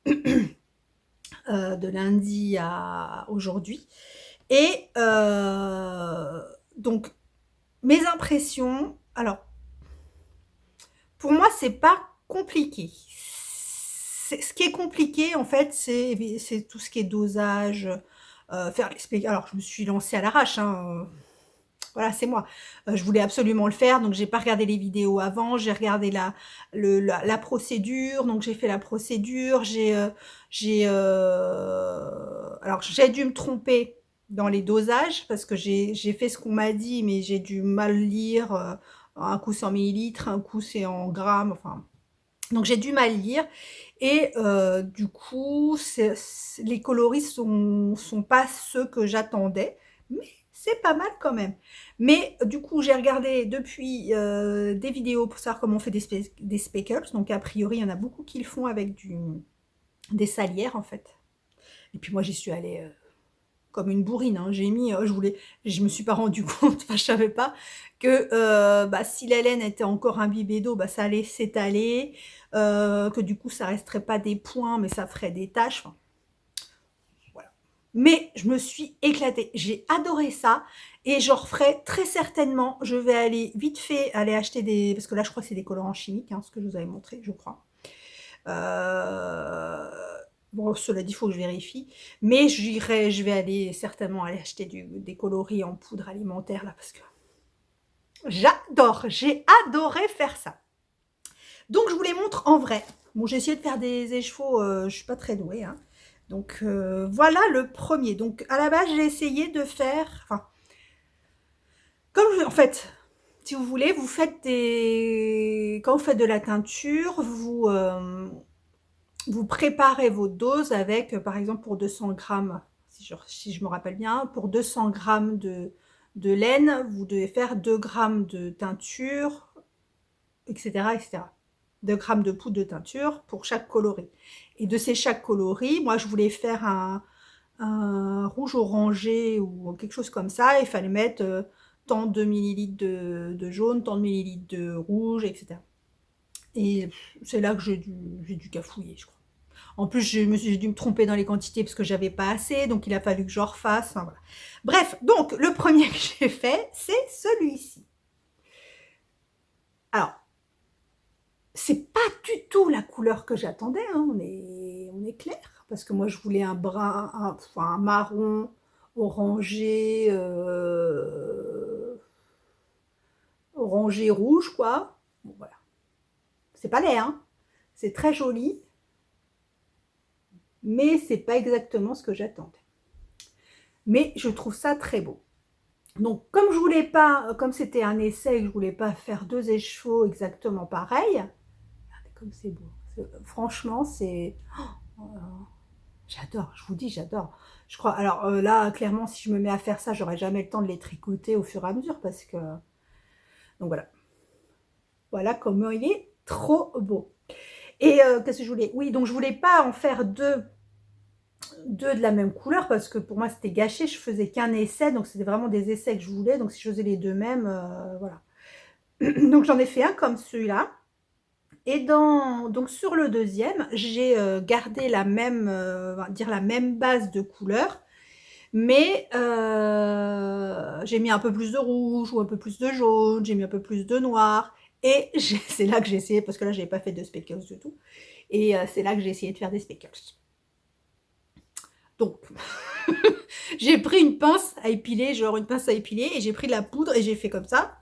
de lundi à aujourd'hui. Et donc, mes impressions, alors, pour moi, c'est pas compliqué. Ce qui est compliqué, en fait, c'est tout ce qui est dosage, faire les alors je me suis lancée à l'arrache, hein, voilà, c'est moi. Je voulais absolument le faire, donc j'ai pas regardé les vidéos avant, j'ai regardé la procédure, donc j'ai fait la procédure, alors j'ai dû me tromper dans les dosages parce que j'ai fait ce qu'on m'a dit, mais j'ai dû mal lire, un coup c'est en millilitres, un coup c'est en grammes, enfin donc j'ai dû mal lire et du coup, les coloris sont pas ceux que j'attendais, mais c'est pas mal quand même. Mais du coup, j'ai regardé depuis des vidéos pour savoir comment on fait des speckles. Donc a priori, il y en a beaucoup qui le font avec des salières en fait. Et puis moi, j'y suis allée comme une bourrine, hein. J'ai mis, je me suis pas rendu compte, enfin je savais pas que si la laine était encore imbibée d'eau, ça allait s'étaler, que du coup ça resterait pas des points, mais ça ferait des taches. Enfin, voilà. Mais je me suis éclatée, j'ai adoré ça et j'en referai très certainement. Je vais aller vite fait aller acheter parce que là je crois que c'est des colorants chimiques, hein, ce que je vous avais montré, je crois. Bon, cela dit, il faut que je vérifie. Mais je vais aller certainement aller acheter des coloris en poudre alimentaire là parce que j'adore, j'ai adoré faire ça. Donc je vous les montre en vrai. Bon, j'ai essayé de faire des échevaux, je suis pas très douée, hein. Donc voilà le premier. Donc à la base, j'ai essayé de faire, enfin, en fait, si vous voulez, quand vous faites de la teinture, vous préparez vos doses avec, par exemple, pour 200 grammes, si je me rappelle bien, pour 200 grammes de laine, vous devez faire 2 grammes de teinture, etc., etc. 2 grammes de poudre de teinture pour chaque coloris. Et de chaque coloris, moi, je voulais faire un rouge orangé ou quelque chose comme ça. Il fallait mettre tant de millilitres de jaune, tant de millilitres de rouge, etc. Et c'est là que j'ai dû cafouiller, je crois. En plus, j'ai dû me tromper dans les quantités parce que j'avais pas assez, donc il a fallu que je refasse. Enfin, voilà. Bref, donc le premier que j'ai fait, c'est celui-ci. Alors, c'est pas du tout la couleur que j'attendais, hein, on est clair, parce que moi je voulais un brun, un orangé, orangé rouge, quoi. Bon, voilà. C'est pas laid, hein. C'est très joli. Mais c'est pas exactement ce que j'attendais. Mais je trouve ça très beau. Donc, comme je voulais pas, comme c'était un essai et que je voulais pas faire 2 écheveaux exactement pareils, regardez comme c'est beau. Franchement, c'est... Oh, j'adore, je vous dis, j'adore. Je crois, alors là, clairement, si je me mets à faire ça, j'aurai jamais le temps de les tricoter au fur et à mesure parce que... Donc voilà. Voilà comment il est trop beau. Et qu'est-ce que je voulais? Oui, donc je voulais pas en faire deux de la même couleur parce que pour moi c'était gâché, je faisais qu'un essai, donc c'était vraiment des essais que je voulais, donc si je faisais les deux mêmes, voilà. Donc j'en ai fait un comme celui-là, et donc sur le deuxième, j'ai gardé la même, on va dire la même base de couleurs, mais j'ai mis un peu plus de rouge ou un peu plus de jaune, j'ai mis un peu plus de noir, et c'est là que j'ai essayé, parce que là j'avais pas fait de speckles du tout, et c'est là que j'ai essayé de faire des speckles. Donc, j'ai pris une pince à épiler, genre une pince à épiler, et j'ai pris de la poudre et j'ai fait comme ça.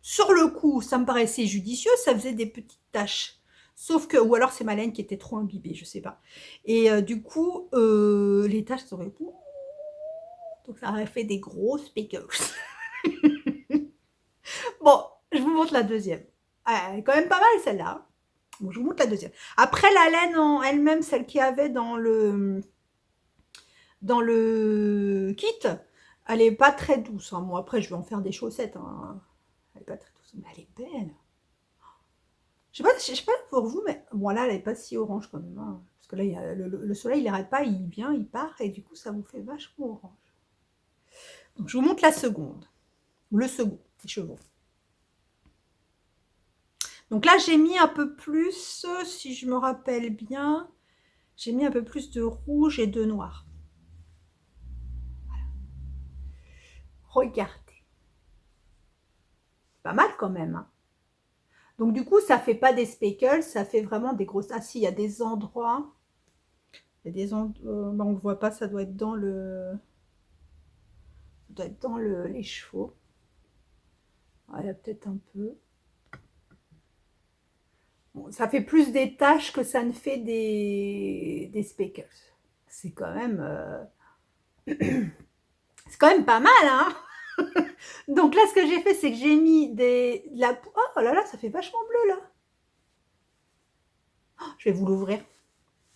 Sur le coup, ça me paraissait judicieux, ça faisait des petites taches. Sauf que, ou alors c'est ma laine qui était trop imbibée, je sais pas. Et du coup, les taches sont donc ça aurait fait des gros speckles. Bon, je vous montre la deuxième. Elle est quand même pas mal celle-là. Bon, je vous montre la deuxième. Après, la laine en elle-même, celle qu'il y avait dans le kit, elle est pas très douce. Hein. Bon, après, je vais en faire des chaussettes. Hein. Elle est pas très douce, mais elle est belle. Je sais pas pour vous, mais bon, là, elle est pas si orange quand même. Hein. Parce que là, il y a le soleil, il n'arrête pas, il vient, il part, et du coup, ça vous fait vachement orange. Donc, je vous montre la seconde. Ou le second, les chevaux. Donc là, j'ai mis un peu plus, si je me rappelle bien, j'ai mis un peu plus de rouge et de noir. Voilà. Regardez. Pas mal quand même. Hein. Donc du coup, ça fait pas des speckles, ça fait vraiment des grosses... Ah si, il y a des endroits... Il y a des endroits... on ne voit pas, ça doit être dans le... Ça doit être dans les chevaux. Voilà, peut-être un peu. Bon, ça fait plus des taches que ça ne fait des speckles. C'est quand même... c'est quand même pas mal, hein. Donc là, ce que j'ai fait, c'est que j'ai mis de la... Oh là là, ça fait vachement bleu, là. Oh, je vais vous l'ouvrir.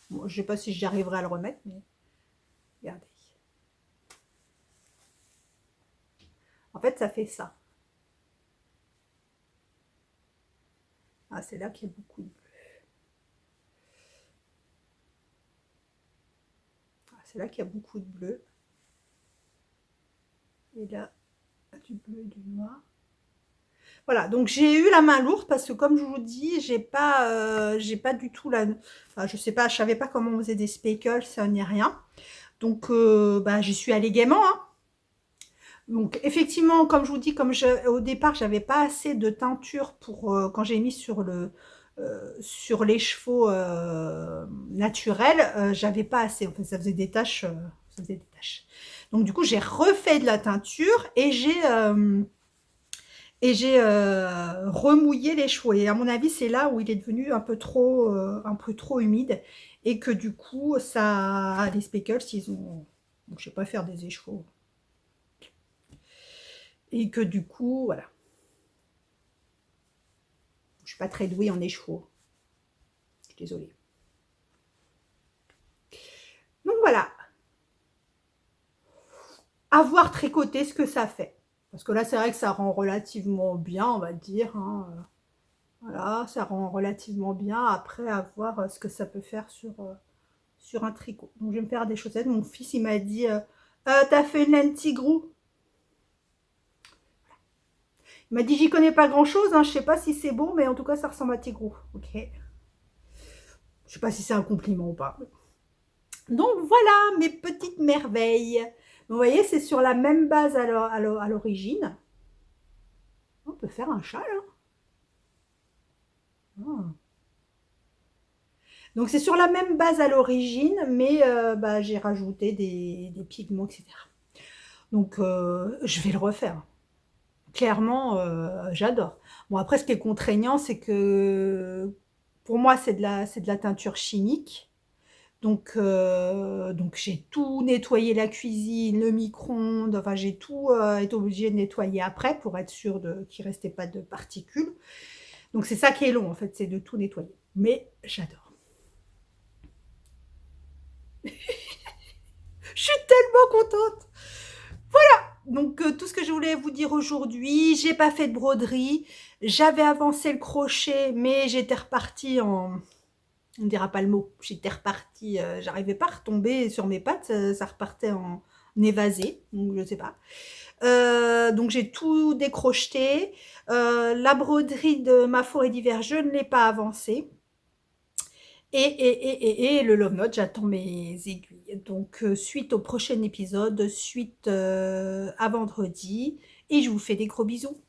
Bon, je sais pas si j'arriverai à le remettre, mais... Regardez. En fait, ça fait ça. Ah, c'est là qu'il y a beaucoup de bleu. Ah, c'est là qu'il y a beaucoup de bleu. Et là, du bleu et du noir. Voilà, donc j'ai eu la main lourde parce que comme je vous dis, j'ai pas du tout la... Enfin, je sais pas, je savais pas comment on faisait des speckles, ça n'y a rien. Donc, bah, j'y suis allée gaiement, hein. Donc, effectivement, comme je vous dis, au départ, j'avais pas assez de teinture pour quand j'ai mis sur les chevaux naturels, j'avais pas assez. En fait, ça faisait des taches. Ça faisait des taches. Donc, du coup, j'ai refait de la teinture et j'ai remouillé les chevaux. Et à mon avis, c'est là où il est devenu un peu trop humide et que du coup, ça, les speckles, ils ont... Donc, je sais pas faire des échevaux. Et que du coup, voilà. Je suis pas très douée en écheveau. Je suis désolée. Donc voilà. À voir tricoter ce que ça fait. Parce que là, c'est vrai que ça rend relativement bien, on va dire. Hein. Voilà, ça rend relativement bien. Après, à voir ce que ça peut faire sur un tricot. Donc, je vais me faire des chaussettes. Mon fils, il m'a dit, t'as fait une laine tigrou. Il m'a dit, j'y connais pas grand-chose. Hein. Je sais pas si c'est bon, mais en tout cas, ça ressemble à tigrou. Ok. Je sais pas si c'est un compliment ou pas. Donc, voilà mes petites merveilles. Vous voyez, c'est sur la même base à l'origine. On peut faire un châle. Hein. Oh. Donc, c'est sur la même base à l'origine, mais bah, j'ai rajouté des pigments, etc. Donc, je vais le refaire. clairement, j'adore. Bon après ce qui est contraignant, c'est que pour moi c'est de la teinture chimique. Donc j'ai tout nettoyé la cuisine, le micro-ondes, enfin j'ai tout, été obligée de nettoyer après pour être sûre de qu'il restait pas de particules. Donc c'est ça qui est long en fait, c'est de tout nettoyer. Mais j'adore. Je suis tellement contente! Donc tout ce que je voulais vous dire aujourd'hui, j'ai pas fait de broderie, j'avais avancé le crochet, mais j'étais repartie en on ne dira pas le mot, j'étais repartie, j'arrivais pas à retomber sur mes pattes, ça repartait en évasé, donc je sais pas. Donc j'ai tout décrocheté. La broderie de ma forêt d'hiver, je ne l'ai pas avancée. Et le Love Note, j'attends mes aiguilles. Donc suite au prochain épisode, suite à vendredi. Et je vous fais des gros bisous.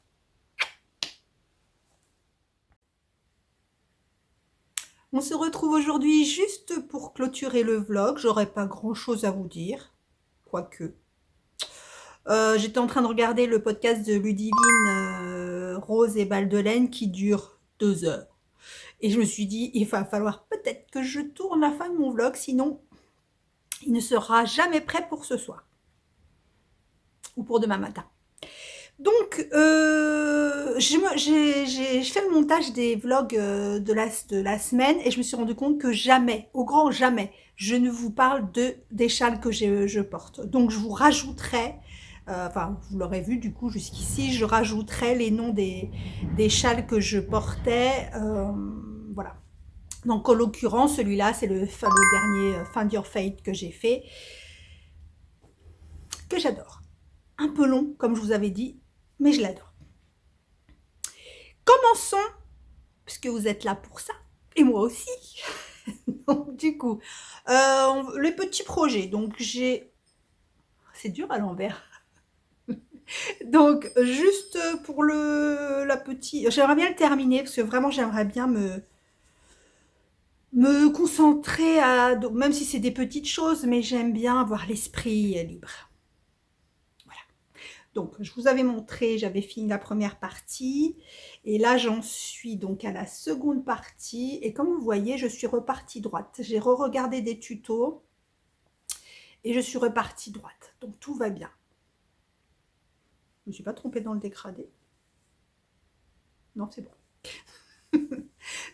On se retrouve aujourd'hui juste pour clôturer le vlog. J'aurais pas grand chose à vous dire, quoique. J'étais en train de regarder le podcast de Ludivine, Rose et Baldelaine qui dure 2 heures. Et je me suis dit, il va falloir peut-être que je tourne la fin de mon vlog, sinon il ne sera jamais prêt pour ce soir. Ou pour demain matin. Donc, j'ai fait le montage des vlogs de la semaine et je me suis rendu compte que jamais, au grand jamais, je ne vous parle des châles que je porte. Donc, je vous rajouterai, enfin, vous l'aurez vu du coup jusqu'ici, je rajouterai les noms des châles que je portais. Voilà. Donc, en l'occurrence, celui-là, c'est le dernier Find Your Fate que j'ai fait, que j'adore. Un peu long, comme je vous avais dit, mais je l'adore. Commençons, puisque vous êtes là pour ça, et moi aussi. Donc, du coup, les petits projets. Donc, c'est dur à l'envers. Donc, juste pour la petite... J'aimerais bien le terminer, parce que vraiment, j'aimerais bien me concentrer donc, même si c'est des petites choses, mais j'aime bien avoir l'esprit libre. Donc, je vous avais montré, j'avais fini la première partie. Et là, j'en suis donc à la seconde partie. Et comme vous voyez, je suis repartie droite. J'ai re-regardé des tutos. Et je suis repartie droite. Donc, tout va bien. Je ne me suis pas trompée dans le dégradé. Non, c'est bon.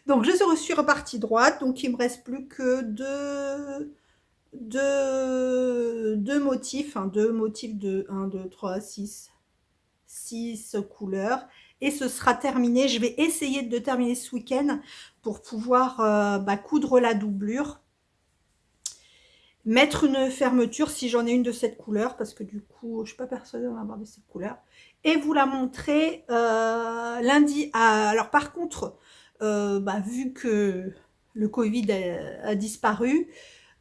Donc, je suis repartie droite. Donc, il ne me reste plus que deux motifs. Hein, deux motifs de 1, 2, 3, 6 couleurs et ce sera terminé. Je vais essayer de terminer ce week-end pour pouvoir coudre la doublure, mettre une fermeture si j'en ai une de cette couleur, parce que du coup je suis pas persuadée d'en avoir de cette couleur, et vous la montrer lundi. Alors par contre, vu que le Covid a disparu,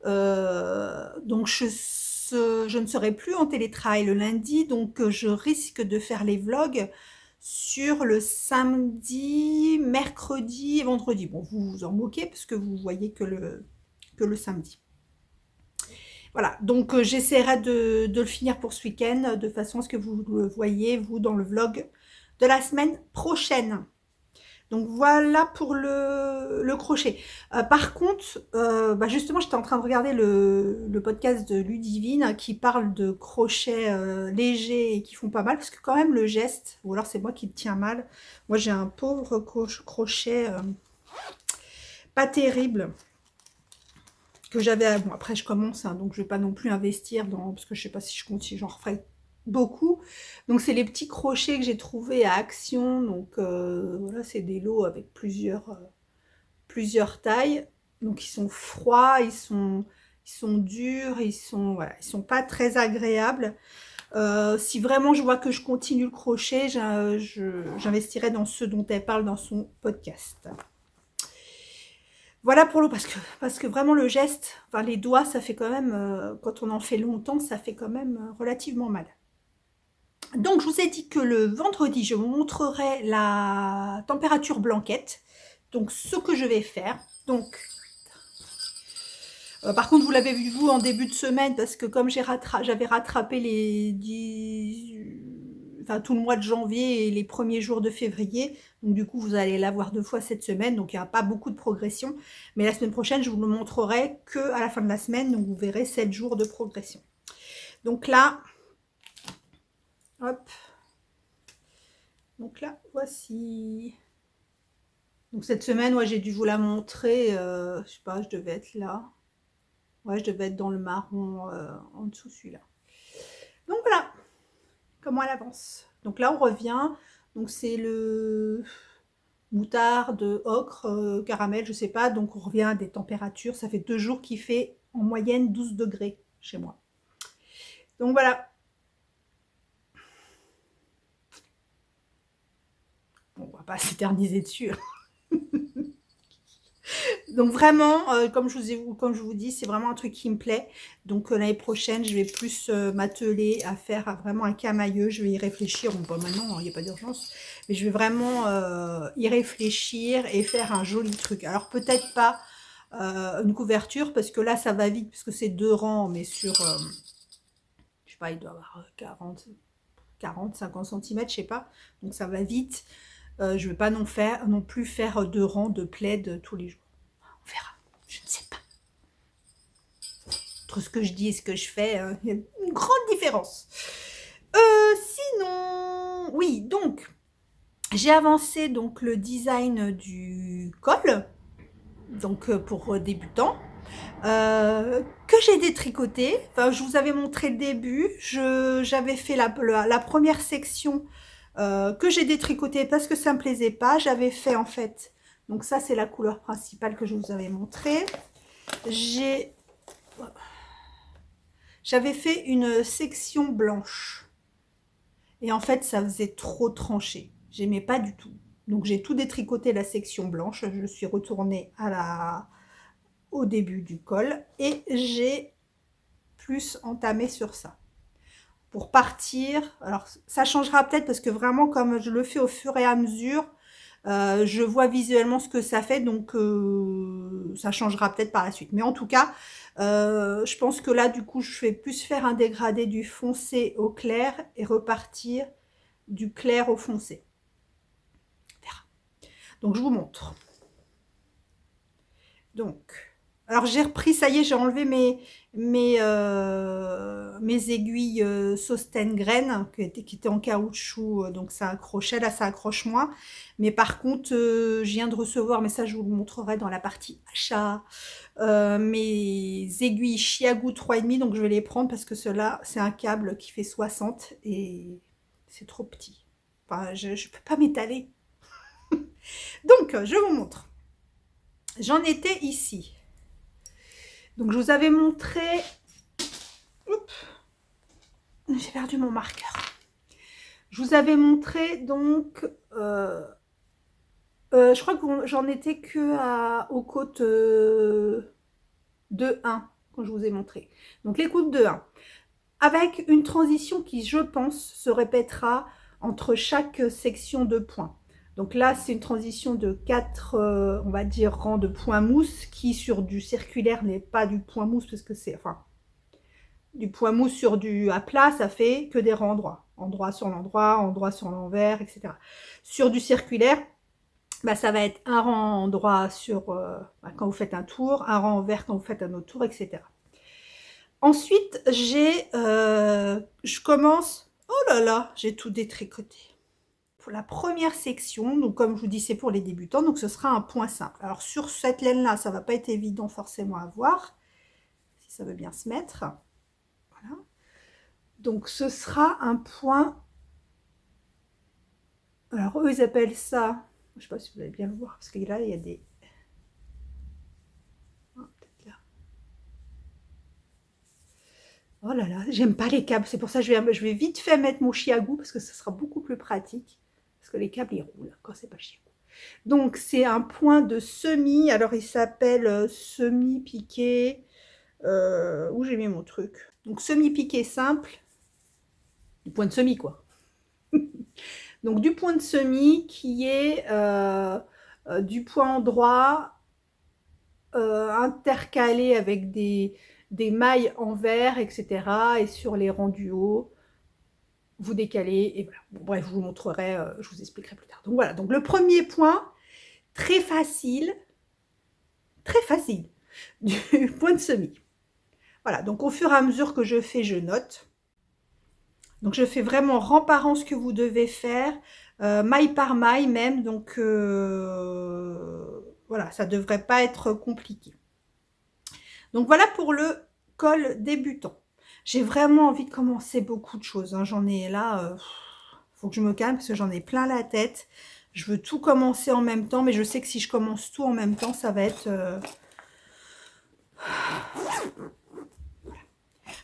donc je ne serai plus en télétravail le lundi, donc je risque de faire les vlogs sur le samedi, mercredi et vendredi. Bon, vous vous en moquez parce que vous voyez que le samedi. Voilà, donc j'essaierai de le finir pour ce week-end, de façon à ce que vous le voyez, vous, dans le vlog de la semaine prochaine. Donc voilà pour le crochet. Par contre, justement, j'étais en train de regarder le podcast de Ludivine qui parle de crochets légers et qui font pas mal, parce que quand même le geste, ou alors c'est moi qui le tiens mal. Moi j'ai un pauvre crochet pas terrible que j'avais. Bon, après je commence, hein, donc je vais pas non plus investir dans, parce que je sais pas si je compte, si j'en referai beaucoup. Donc c'est les petits crochets que j'ai trouvés à Action. Donc voilà, c'est des lots avec plusieurs tailles. Donc ils sont froids, ils sont durs, ils sont pas très agréables. Si vraiment je vois que je continue le crochet, j'investirai dans ceux dont elle parle dans son podcast. Voilà pour l'eau, parce que vraiment le geste, enfin les doigts, ça fait quand même, quand on en fait longtemps, ça fait quand même relativement mal. Donc, je vous ai dit que le vendredi, je vous montrerai la température blanquette. Donc, ce que je vais faire. Donc, par contre, vous l'avez vu, vous, en début de semaine, parce que comme j'avais rattrapé enfin tout le mois de janvier et les premiers jours de février. Donc du coup, vous allez l'avoir 2 fois cette semaine, donc il n'y a pas beaucoup de progression. Mais la semaine prochaine, je vous le montrerai que à la fin de la semaine, donc vous verrez 7 jours de progression. Donc là, hop, donc là, voici. Donc cette semaine, ouais, j'ai dû vous la montrer, je sais pas, je devais être là. Ouais, je devais être dans le marron en dessous celui-là. Donc voilà comment elle avance. Donc là, on revient. Donc c'est le moutarde, ocre, caramel, je sais pas. Donc on revient à des températures. Ça fait 2 jours qu'il fait en moyenne 12 degrés chez moi. Donc voilà. Bon, on va pas s'éterniser dessus. Donc vraiment, comme je vous dis, c'est vraiment un truc qui me plaît. Donc l'année prochaine, je vais plus m'atteler à faire vraiment un camailleux. Je vais y réfléchir. Bon, maintenant, il n'y a pas d'urgence. Mais je vais vraiment y réfléchir et faire un joli truc. Alors peut-être pas une couverture, parce que là, ça va vite, parce que c'est 2 rangs, mais sur, je sais pas, il doit y avoir 40, 50 cm, je sais pas. Donc ça va vite. Je ne vais pas non plus faire 2 rangs de plaid tous les jours. On verra. Je ne sais pas. Entre ce que je dis et ce que je fais, il y a une grande différence. Sinon, oui, donc, j'ai avancé donc le design du col, donc pour débutants, que j'ai détricoté. Enfin, je vous avais montré le début. J'avais fait la première section que j'ai détricoté parce que ça me plaisait pas. J'avais fait en fait, donc ça c'est la couleur principale que je vous avais montré. J'avais fait une section blanche. Et en fait, ça faisait trop tranché. J'aimais pas du tout. Donc j'ai tout détricoté la section blanche. Je suis retournée au début du col. Et j'ai plus entamé sur ça. Pour partir, alors ça changera peut-être parce que vraiment comme je le fais au fur et à mesure, je vois visuellement ce que ça fait, donc ça changera peut-être par la suite. Mais en tout cas, je pense que là, du coup, je vais plus faire un dégradé du foncé au clair et repartir du clair au foncé. On verra. Donc, je vous montre. Donc, alors j'ai repris, ça y est, j'ai enlevé mes aiguilles Sosten graines qui étaient en caoutchouc, donc ça accrochait, là ça accroche moins. Mais par contre, je viens de recevoir, mais ça je vous le montrerai dans la partie achat, mes aiguilles Chiagu 3,5, donc je vais les prendre parce que cela c'est un câble qui fait 60 et c'est trop petit. Enfin, je ne peux pas m'étaler. Donc, je vous montre. J'en étais ici. Donc je vous avais montré, j'ai perdu mon marqueur. Je vous avais montré donc, je crois que j'en étais que aux côtes de 1 quand je vous ai montré. Donc les côtes de 1, avec une transition qui, je pense, se répétera entre chaque section de points. Donc là, c'est une transition de 4, on va dire, rangs de points mousse, qui sur du circulaire n'est pas du point mousse, parce que c'est, enfin, du point mousse sur du à plat, ça fait que des rangs endroits. Endroit sur l'endroit, endroit sur l'envers, etc. Sur du circulaire, bah, ça va être un rang endroit sur, quand vous faites un tour, un rang envers quand vous faites un autre tour, etc. Ensuite, je commence, oh là là, j'ai tout détricoté. Pour la première section, donc comme je vous dis, c'est pour les débutants, donc ce sera un point simple. Alors sur cette laine-là, ça ne va pas être évident forcément à voir, si ça veut bien se mettre. Voilà. Donc ce sera un point, alors eux ils appellent ça, je ne sais pas si vous allez bien le voir, parce que là il y a des... Oh là là, j'aime pas les câbles, c'est pour ça que je vais vite fait mettre mon chiagu, parce que ce sera beaucoup plus pratique, parce que les câbles ils roulent quand c'est pas chiagu. Donc c'est un point de semis, alors il s'appelle semi-piqué, où j'ai mis mon truc, donc semi-piqué simple, du point de semis quoi. Donc du point de semis qui est du point endroit intercalé avec des mailles en verre, etc. Et sur les rangs du haut, vous décalez, et voilà. Bon, bref, je vous montrerai, je vous expliquerai plus tard. Donc voilà, donc le premier point, très facile, du point de semis. Voilà, donc au fur et à mesure que je fais, je note. Donc je fais vraiment rang par rang ce que vous devez faire, maille par maille même, donc voilà, ça devrait pas être compliqué. Donc voilà pour le col débutant. J'ai vraiment envie de commencer beaucoup de choses, hein. J'en ai là, faut que je me calme parce que j'en ai plein la tête. Je veux tout commencer en même temps, mais je sais que si je commence tout en même temps, ça va être...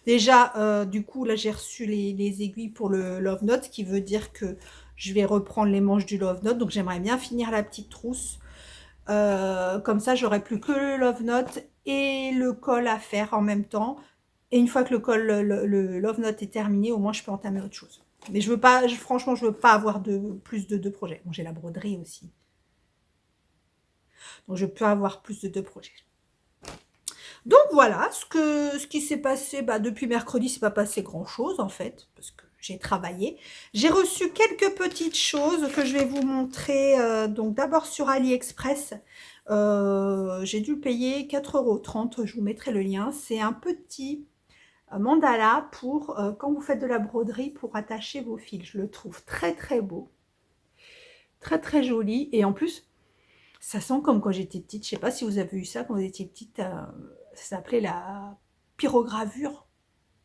Déjà, du coup, là, j'ai reçu les aiguilles pour le Love Note, ce qui veut dire que je vais reprendre les manches du Love Note. Donc, j'aimerais bien finir la petite trousse. Comme ça, j'aurai plus que le Love Note et le col à faire en même temps. Et une fois que le col, le Love Note est terminé, au moins, je peux entamer autre chose. Mais je veux pas, franchement, je veux pas avoir plus de 2 projets. Bon, j'ai la broderie aussi. Donc, je peux avoir plus de 2 projets. Donc voilà, ce qui s'est passé depuis mercredi, c'est pas passé grand chose en fait, parce que j'ai travaillé. J'ai reçu quelques petites choses que je vais vous montrer. Donc d'abord sur AliExpress, j'ai dû payer 4,30 €, je vous mettrai le lien. C'est un petit mandala pour quand vous faites de la broderie pour attacher vos fils. Je le trouve très très beau, très très joli, et en plus ça sent comme quand j'étais petite. Je sais pas si vous avez eu ça quand vous étiez petite. Ça s'appelait la pyrogravure,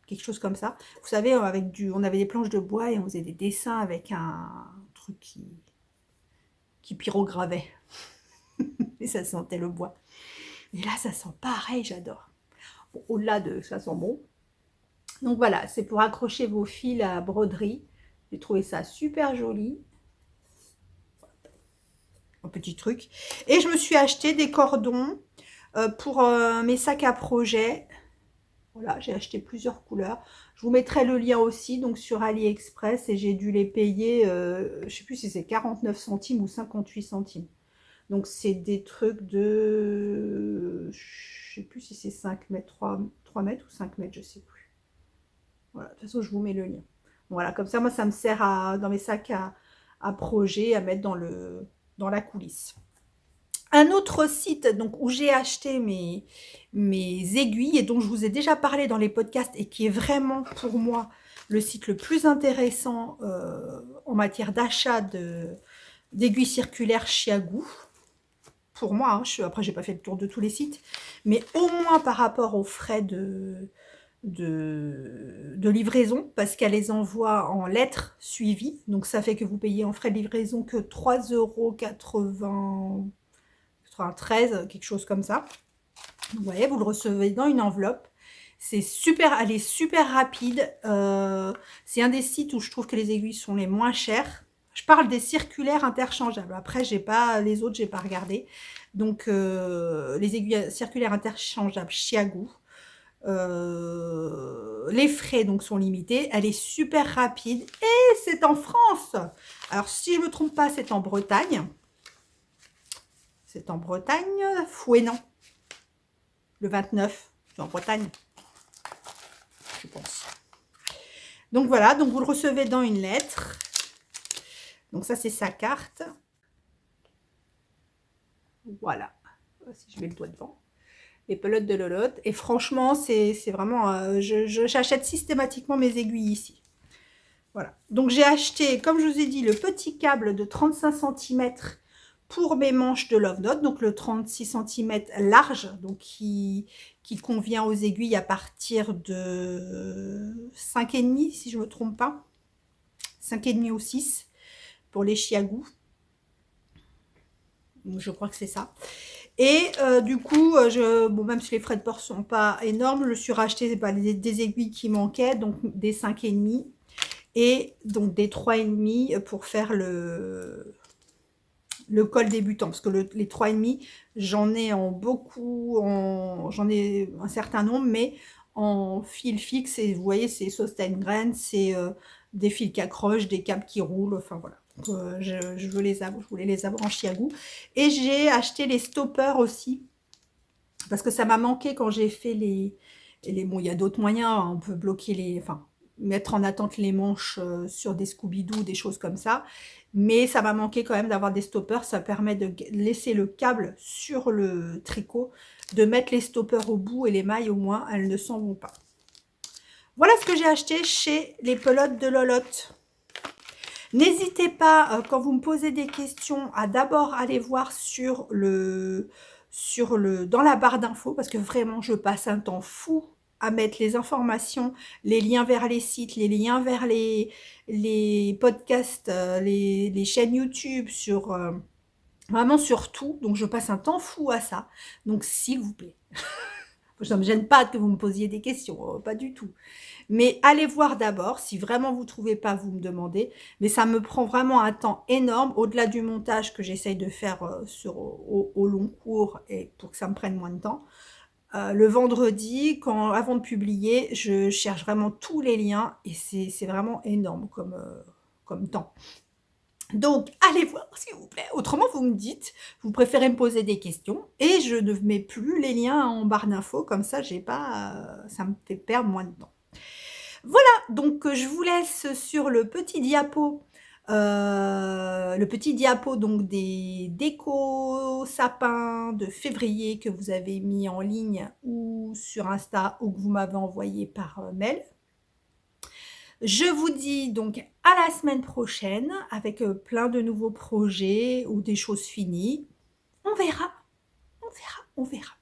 quelque chose comme ça. Vous savez, on avait des planches de bois et on faisait des dessins avec un truc qui pyrogravait. Et ça sentait le bois. Et là, ça sent pareil, j'adore. Bon, au-delà de ça sent bon. Donc voilà, c'est pour accrocher vos fils à broderie. J'ai trouvé ça super joli. Un petit truc. Et je me suis acheté des cordons pour mes sacs à projet. Voilà, j'ai acheté plusieurs couleurs. Je vous mettrai le lien aussi, donc sur AliExpress, et j'ai dû les payer, je sais plus si c'est 49 centimes ou 58 centimes. Donc c'est des trucs de, je sais plus si c'est 5 mètres, 3 mètres ou 5 mètres, je sais plus. Voilà, de toute façon, je vous mets le lien. Voilà, comme ça, moi, ça me sert dans mes sacs à projet, à mettre dans la coulisse. Un autre site donc, où j'ai acheté mes aiguilles et dont je vous ai déjà parlé dans les podcasts et qui est vraiment pour moi le site le plus intéressant en matière d'achat d'aiguilles circulaires Chiagou. Pour moi, hein, après j'ai pas fait le tour de tous les sites, mais au moins par rapport aux frais de livraison, parce qu'elle les envoie en lettres suivies, donc ça fait que vous payez en frais de livraison que 3,80 €. 13, quelque chose comme ça. Vous voyez, vous le recevez dans une enveloppe. C'est super, elle est super rapide. C'est un des sites où je trouve que les aiguilles sont les moins chères. Je parle des circulaires interchangeables. Après, j'ai pas les autres, j'ai pas regardé. Donc, les aiguilles circulaires interchangeables Chiagou. Les frais donc sont limités. Elle est super rapide et c'est en France. Alors, si je me trompe pas, c'est en Bretagne. C'est en Bretagne, Fouesnant, le 29, c'est en Bretagne, je pense. Donc voilà, donc vous le recevez dans une lettre. Donc ça, c'est sa carte. Voilà, si je mets le doigt devant. Les pelotes de Lolotte. Et franchement, c'est vraiment... j'achète systématiquement mes aiguilles ici. Voilà. Donc j'ai acheté, comme je vous ai dit, le petit câble de 35 cm pour mes manches de Love Note, donc le 36 cm large, donc qui convient aux aiguilles à partir de 5,5 si je ne me trompe pas, 5,5 ou 6 pour les Chiagou, je crois que c'est ça. Et du coup, bon, même si les frais de port sont pas énormes, je suis racheté des aiguilles qui manquaient, donc des 5,5 et donc des 3,5 pour faire le col débutant, parce que les 3,5, j'en ai en beaucoup, j'en ai un certain nombre, mais en fil fixe, et vous voyez, c'est Sostengrain, c'est des fils qui accrochent, des câbles qui roulent, enfin voilà. Donc, je voulais les avoir en Chiagou. Et j'ai acheté les stoppers aussi, parce que ça m'a manqué quand j'ai fait bon, il y a d'autres moyens, on peut bloquer enfin, mettre en attente les manches sur des Scooby-Doo, des choses comme ça. Mais ça m'a manqué quand même d'avoir des stoppers. Ça permet de laisser le câble sur le tricot, de mettre les stoppers au bout et les mailles au moins, elles ne s'en vont pas. Voilà ce que j'ai acheté chez les pelotes de Lolotte. N'hésitez pas, quand vous me posez des questions, à d'abord aller voir dans la barre d'infos, parce que vraiment, je passe un temps fou à mettre les informations, les liens vers les sites, les liens vers les podcasts, les chaînes YouTube, vraiment sur tout. Donc, je passe un temps fou à ça. Donc, s'il vous plaît, ça ne me gêne pas que vous me posiez des questions, pas du tout. Mais allez voir d'abord, si vraiment vous ne trouvez pas, vous me demandez. Mais ça me prend vraiment un temps énorme, au-delà du montage que j'essaye de faire au long cours et pour que ça me prenne moins de temps. Le vendredi, avant de publier, je cherche vraiment tous les liens et c'est vraiment énorme comme temps. Donc, allez voir, s'il vous plaît. Autrement, vous me dites, vous préférez me poser des questions et je ne mets plus les liens en barre d'infos, comme ça, ça me fait perdre moins de temps. Voilà, donc je vous laisse sur le petit diapo donc des décos sapins de février que vous avez mis en ligne ou sur Insta ou que vous m'avez envoyé par mail. Je vous dis donc à la semaine prochaine avec plein de nouveaux projets ou des choses finies. On verra, on verra, on verra.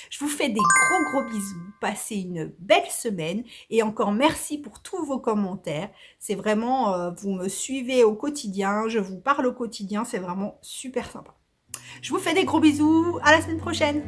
Je vous fais des gros bisous, passez une belle semaine et encore merci pour tous vos commentaires. C'est vraiment, vous me suivez au quotidien, je vous parle au quotidien, c'est vraiment super sympa. Je vous fais des gros bisous, à la semaine prochaine.